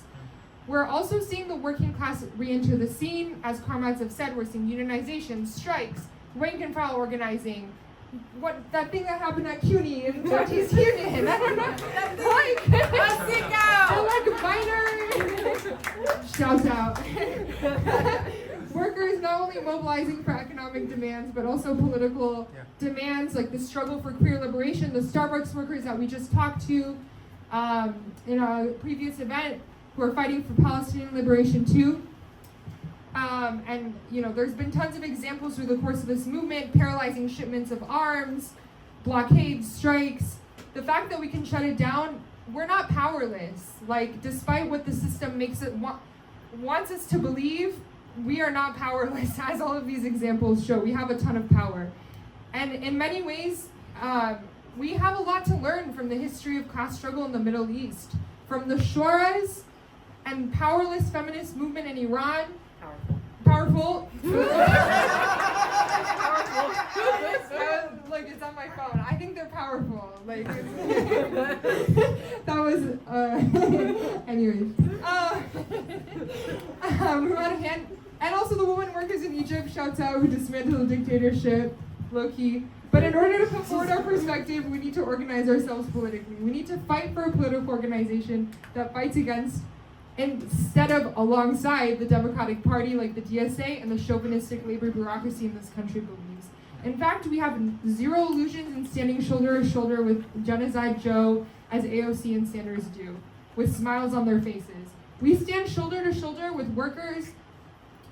We're also seeing the working class re-enter the scene. As comrades have said, we're seeing unionization, strikes, rank and file organizing. That thing that happened at CUNY in Turkey's Union. I don't know. Shout out. Workers not only mobilizing for economic demands, but also political demands, like the struggle for queer liberation, the Starbucks workers that we just talked to in a previous event, who are fighting for Palestinian liberation too. And there's been tons of examples through the course of this movement, paralyzing shipments of arms, blockades, strikes, the fact that we can shut it down, we're not powerless. Like, despite what the system makes it wants us to believe, we are not powerless, as all of these examples show. We have a ton of power. And in many ways, we have a lot to learn from the history of class struggle in the Middle East. From the Shoras and powerless feminist movement in Iran. Powerful. Like, it's on my phone. I think they're powerful. Like, that was, anyways. We want to hand, and also the women workers in Egypt, shouts out, who dismantled the dictatorship, low-key. But in order to put forward our perspective, we need to organize ourselves politically. We need to fight for a political organization that fights against, instead of alongside, the Democratic Party like the DSA and the chauvinistic labor bureaucracy in this country believes. In fact, we have zero illusions in standing shoulder to shoulder with Genocide Joe, as AOC and Sanders do, with smiles on their faces. We stand shoulder to shoulder with workers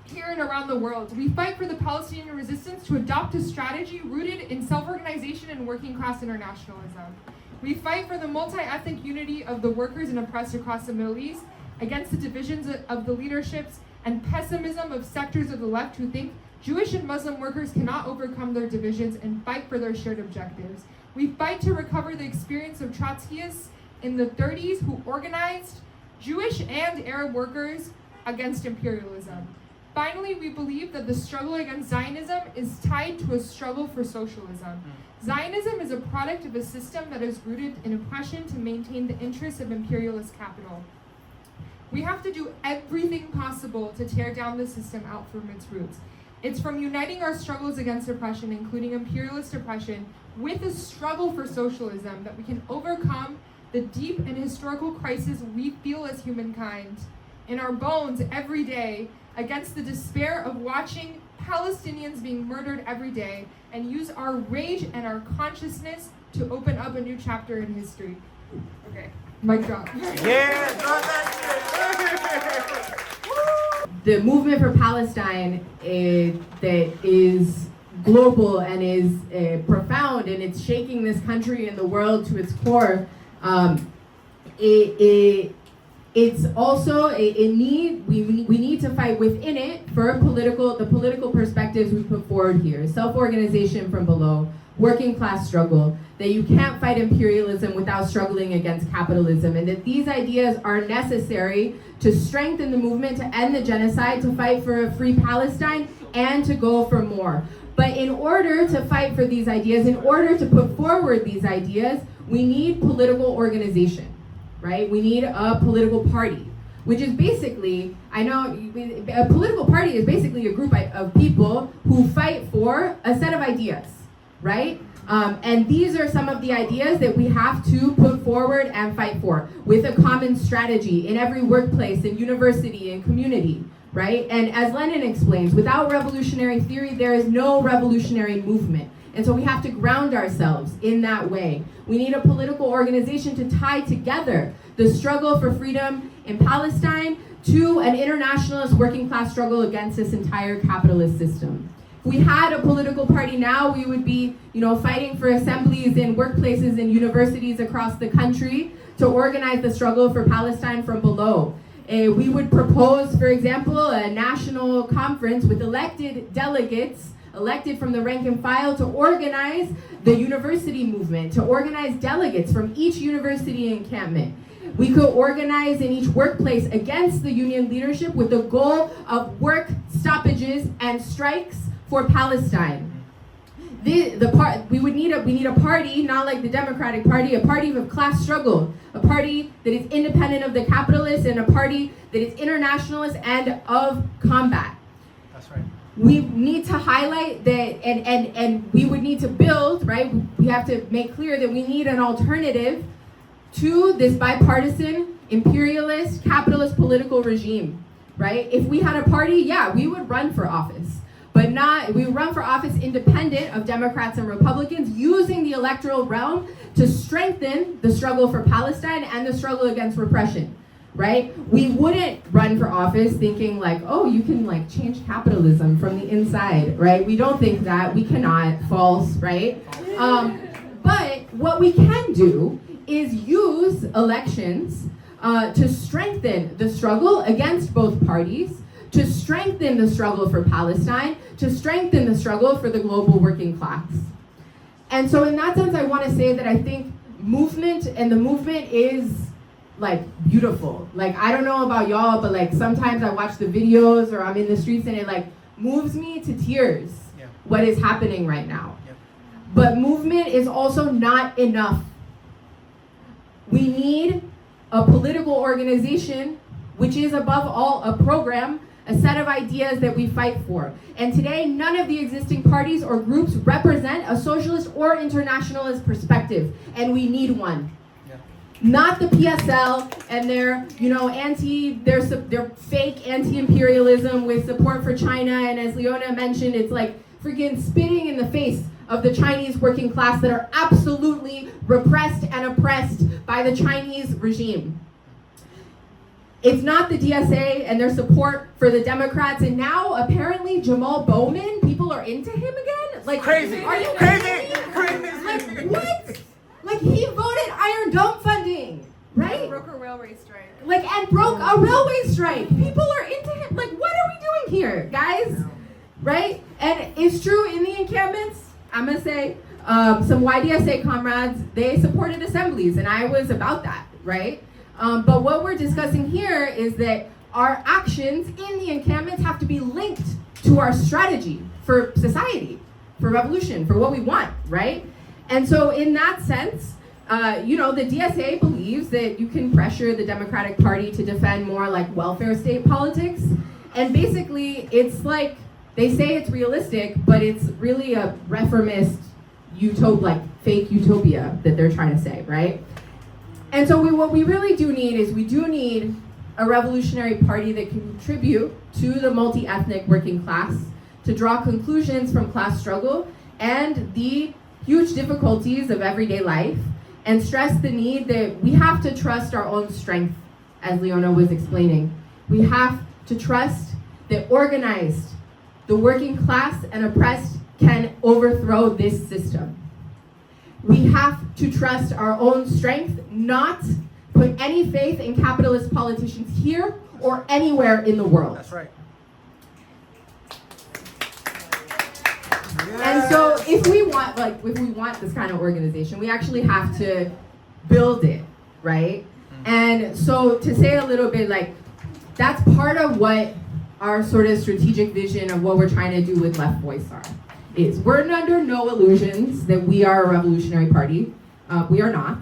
here and around the world. We fight for the Palestinian resistance to adopt a strategy rooted in self-organization and working class internationalism. We fight for the multi-ethnic unity of the workers and oppressed across the Middle East against the divisions of the leaderships and pessimism of sectors of the left who think Jewish and Muslim workers cannot overcome their divisions and fight for their shared objectives. We fight to recover the experience of Trotskyists in the 30s who organized Jewish and Arab workers against imperialism. Finally, we believe that the struggle against Zionism is tied to a struggle for socialism. Zionism is a product of a system that is rooted in oppression to maintain the interests of imperialist capital. We have to do everything possible to tear down the system out from its roots. It's from uniting our struggles against oppression, including imperialist oppression, with a struggle for socialism that we can overcome the deep and historical crisis we feel as humankind in our bones every day against the despair of watching Palestinians being murdered every day, and use our rage and our consciousness to open up a new chapter in history. Okay, mic drop. Yeah, The movement for Palestine that is global and is profound, and it's shaking this country and the world to its core. It's also we need to fight within it for the political perspectives we put forward here. Self-organization from below, working class struggle, that you can't fight imperialism without struggling against capitalism, and that these ideas are necessary to strengthen the movement to end the genocide, to fight for a free Palestine, and to go for more. But in order to fight for these ideas, in order to put forward these ideas, we need political organization. Right? We need a political party, which is basically, a political party is basically a group of people who fight for a set of ideas, right? And these are some of the ideas that we have to put forward and fight for, with a common strategy in every workplace and university and community, right? And as Lenin explains, without revolutionary theory, there is no revolutionary movement. And so we have to ground ourselves in that way. We need a political organization to tie together the struggle for freedom in Palestine to an internationalist working class struggle against this entire capitalist system. If we had a political party now, we would be, fighting for assemblies in workplaces and universities across the country to organize the struggle for Palestine from below. We would propose, for example, a national conference with elected delegates elected from the rank and file to organize the university movement, to organize delegates from each university encampment. We could organize in each workplace against the union leadership with the goal of work stoppages and strikes for Palestine. We need a party, not like the Democratic Party, a party of class struggle, a party that is independent of the capitalists, and a party that is internationalist and of combat. That's right. We need to highlight that, and we would need to build, right? We have to make clear that we need an alternative to this bipartisan, imperialist, capitalist political regime, right? If we had a party, yeah, we would run for office, but we would run for office independent of Democrats and Republicans, using the electoral realm to strengthen the struggle for Palestine and the struggle against repression. Right? We wouldn't run for office thinking like, oh, you can like change capitalism from the inside, right? We don't think that. We cannot. False, right? But what we can do is use elections to strengthen the struggle against both parties, to strengthen the struggle for Palestine, to strengthen the struggle for the global working class. And so in that sense, I want to say that I think the movement is like beautiful. Like, I don't know about y'all, but like sometimes I watch the videos or I'm in the streets and it like moves me to tears, what is happening right now. But movement is also not enough. We need a political organization, which is above all a program, a set of ideas that we fight for. And today, none of the existing parties or groups represent a socialist or internationalist perspective, and we need one. Not the PSL and their, their fake anti-imperialism with support for China, and as Leona mentioned, it's like freaking spitting in the face of the Chinese working class that are absolutely repressed and oppressed by the Chinese regime. It's not the DSA and their support for the Democrats, and now apparently Jamal Bowman, people are into him again? Like, Crazy! Are you Crazy! Like, what? Like, he voted Iron Dome funding, right? Broke a railway strike. Like, and broke a railway strike. People are into him. Like, what are we doing here, guys? Right? And it's true in the encampments, I'm gonna say, some YDSA comrades, they supported assemblies, and I was about that, right? But what we're discussing here is that our actions in the encampments have to be linked to our strategy for society, for revolution, for what we want, right? And so in that sense, the DSA believes that you can pressure the Democratic Party to defend more like welfare state politics. And basically, it's like, they say it's realistic, but it's really a reformist fake utopia that they're trying to say, right? And so what we really do need is we do need a revolutionary party that can contribute to the multi-ethnic working class, to draw conclusions from class struggle and the huge difficulties of everyday life, and stress the need that we have to trust our own strength, as Leona was explaining. We have to trust that organized, the working class and oppressed can overthrow this system. We have to trust our own strength, not put any faith in capitalist politicians here or anywhere in the world. That's right. And so if we want this kind of organization, we actually have to build it, right? And so to say a little bit, like, that's part of what our sort of strategic vision of what we're trying to do with Left Voice is. We're under no illusions that we are a revolutionary party. We are not.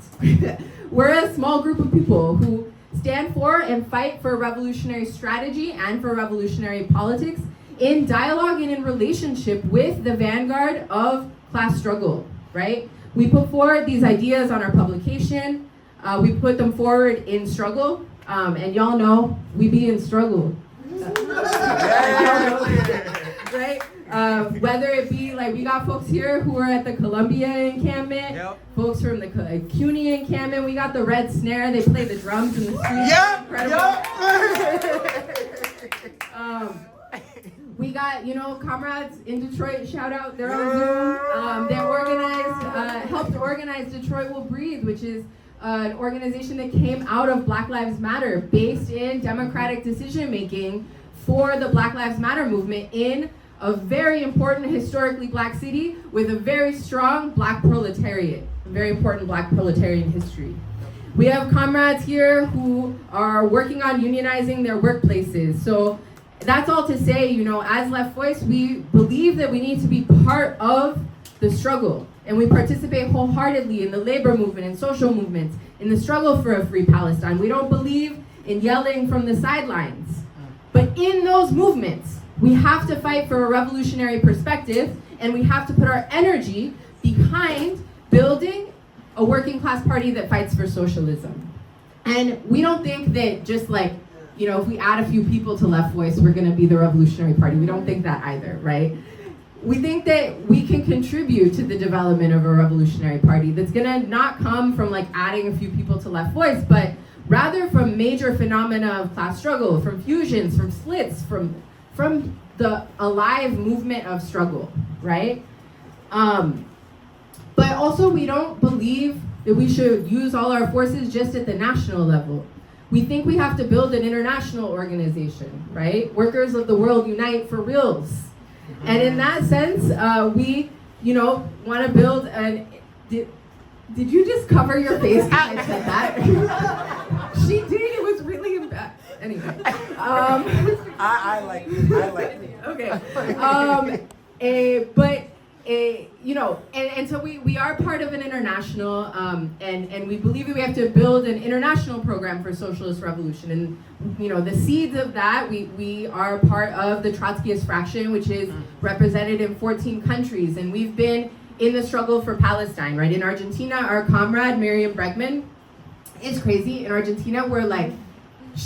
We're a small group of people who stand for and fight for revolutionary strategy and for revolutionary politics in dialogue and in relationship with the vanguard of class struggle, right? We put forward these ideas on our publication. We put them forward in struggle, and y'all know we be in struggle. Right? Whether it be like we got folks here who are at the Columbia encampment, folks from the CUNY encampment, we got the Red Snare, they play the drums in the streets. We got, comrades in Detroit, shout out, they're on Zoom. They organized, helped organize Detroit Will Breathe, which is an organization that came out of Black Lives Matter, based in democratic decision making for the Black Lives Matter movement in a very important historically black city with a very strong black proletariat, a very important black proletarian history. We have comrades here who are working on unionizing their workplaces. So that's all to say, as Left Voice, we believe that we need to be part of the struggle. And we participate wholeheartedly in the labor movement and social movements, in the struggle for a free Palestine. We don't believe in yelling from the sidelines. But in those movements, we have to fight for a revolutionary perspective, and we have to put our energy behind building a working class party that fights for socialism. And we don't think that just if we add a few people to Left Voice, we're gonna be the revolutionary party. We don't think that either, right? We think that we can contribute to the development of a revolutionary party that's gonna not come from adding a few people to Left Voice, but rather from major phenomena of class struggle, from fusions, from splits, from the alive movement of struggle, right? But But also, we don't believe that we should use all our forces just at the national level. We think we have to build an international organization, right? Workers of the world unite for reals. And in that sense, we, want to build an... Did you just cover your face when I said that? She did. It was really bad. Anyway. I like it. Okay. And so we are part of an international, and we believe that we have to build an international program for socialist revolution. And, the seeds of that, we are part of the Trotskyist fraction, which is represented in 14 countries. And we've been in the struggle for Palestine, right? In Argentina, our comrade, Miriam Bregman, it's crazy. In Argentina, we're like,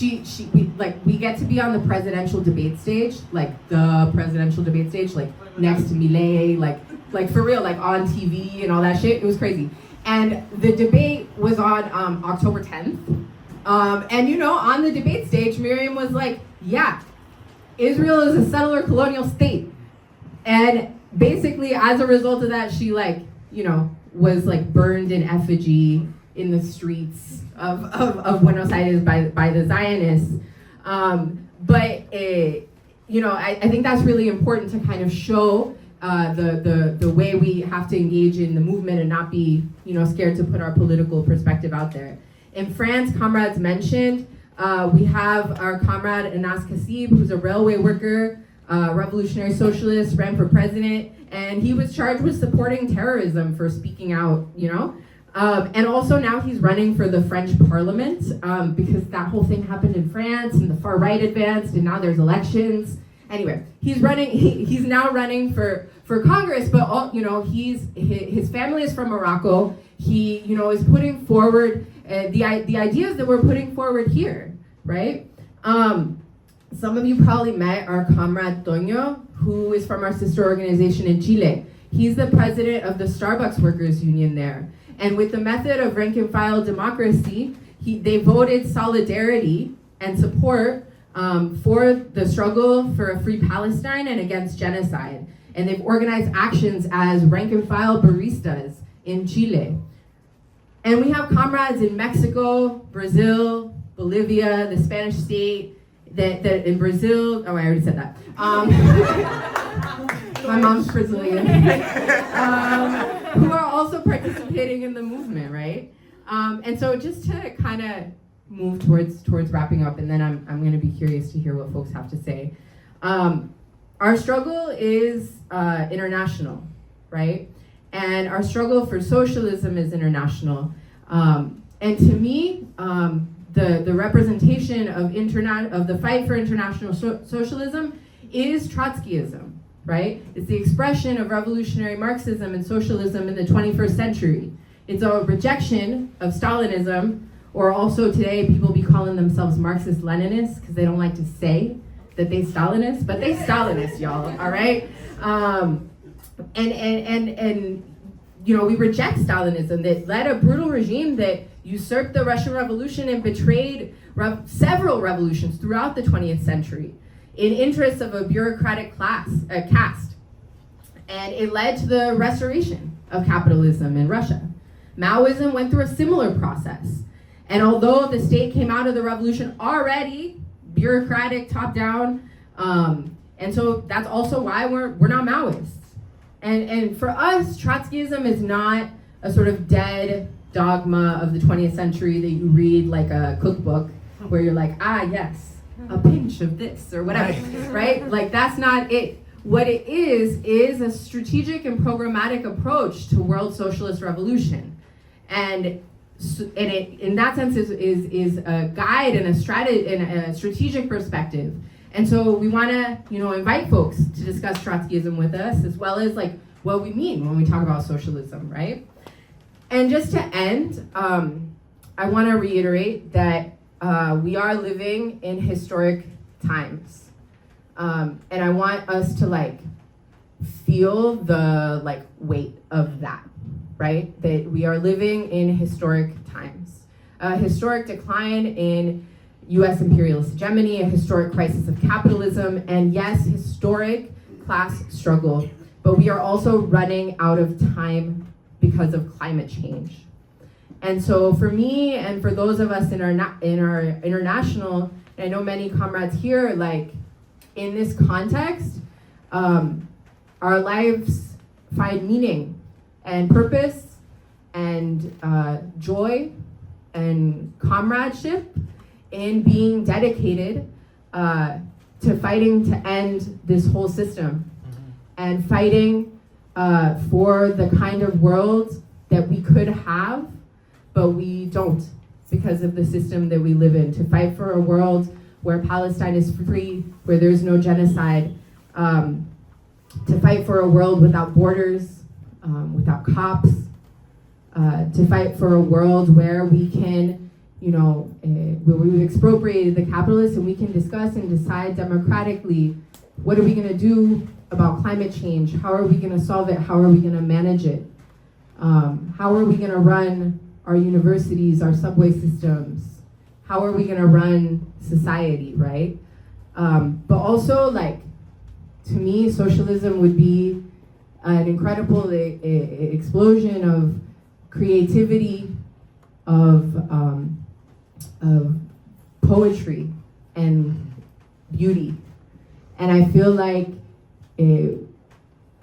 we get to be on the presidential debate stage, like next to Milei, like for real, like on TV and all that shit. It was crazy. And the debate was on October 10th. And on the debate stage, Miriam was like, yeah, Israel is a settler colonial state. And basically, as a result of that, she was burned in effigy in the streets of Buenos Aires by the Zionists. I think that's really important to kind of show the way we have to engage in the movement and not be scared to put our political perspective out there. In France, comrades mentioned, we have our comrade Anas Kassib, who's a railway worker, revolutionary socialist, ran for president, and he was charged with supporting terrorism for speaking out, and also now he's running for the French parliament, because that whole thing happened in France and the far right advanced and now there's elections. Anyway, he's now running for Congress, but his family is from Morocco. He, is putting forward the ideas that we're putting forward here, right? Some of you probably met our comrade Toño, who is from our sister organization in Chile. He's the president of the Starbucks Workers Union there. And with the method of rank and file democracy, they voted solidarity and support for the struggle for a free Palestine and against genocide. And they've organized actions as rank and file baristas in Chile. And we have comrades in Mexico, Brazil, Bolivia, the Spanish state, that in Brazil, oh, I already said that. My mom's Brazilian. Who are also participating in the movement, right? And so just to kind of move towards wrapping up, and then I'm going to be curious to hear what folks have to say. Our struggle is international, right? And our struggle for socialism is international. And to me, the representation of the fight for international socialism is Trotskyism, right? It's the expression of revolutionary Marxism and socialism in the 21st century. It's a rejection of Stalinism, or also today people be calling themselves Marxist-Leninists because they don't like to say that they Stalinists, but they Stalinists, y'all, all right? We reject Stalinism that led a brutal regime that usurped the Russian Revolution and betrayed several revolutions throughout the 20th century in interest of a bureaucratic caste. And it led to the restoration of capitalism in Russia. Maoism went through a similar process. And although the state came out of the revolution already bureaucratic, top-down, and so that's also why we're not Maoists. And for us, Trotskyism is not a sort of dead dogma of the 20th century that you read like a cookbook where you're like, yes, a pinch of this or whatever, right? Like that's not it. What it is a strategic and programmatic approach to world socialist revolution. And it, in that sense, is a guide and a strategic perspective. And so we want to, invite folks to discuss Trotskyism with us, as well as like what we mean when we talk about socialism, right? And just to end, I want to reiterate that we are living in historic times, and I want us to feel the weight of that, right? That we are living in historic times, a historic decline in U.S. imperialist hegemony, a historic crisis of capitalism, and yes, historic class struggle. But we are also running out of time because of climate change. And so for me and for those of us in our international, and I know many comrades here, like in this context, our lives find meaning and purpose and joy and comradeship in being dedicated to fighting to end this whole system and fighting for the kind of world that we could have, but we don't because of the system that we live in. To fight for a world where Palestine is free, where there's no genocide, to fight for a world without borders, without cops, to fight for a world where we can, where we've expropriated the capitalists and we can discuss and decide democratically, what are we gonna do about climate change? How are we gonna solve it? How are we gonna manage it? How are we gonna run our universities, our subway systems? How are we gonna run society, right? But also, to me, socialism would be an incredible explosion of creativity, of poetry and beauty. And I feel like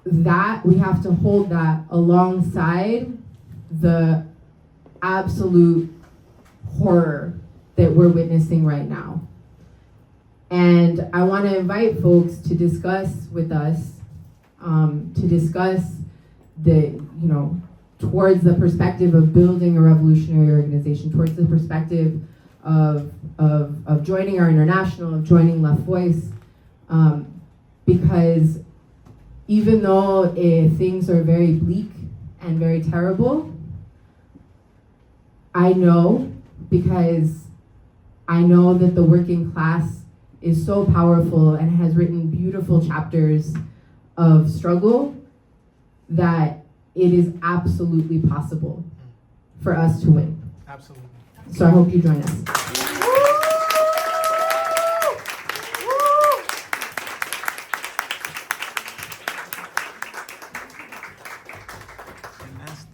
that we have to hold that alongside the absolute horror that we're witnessing right now. And I want to invite folks to discuss with us, to discuss towards the perspective of building a revolutionary organization, towards the perspective of joining our international, of joining Left Voice, because even though things are very bleak and very terrible, I know, because I know that the working class is so powerful and has written beautiful chapters of struggle, that it is absolutely possible for us to win. Absolutely. So I hope you join us.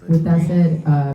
With that said,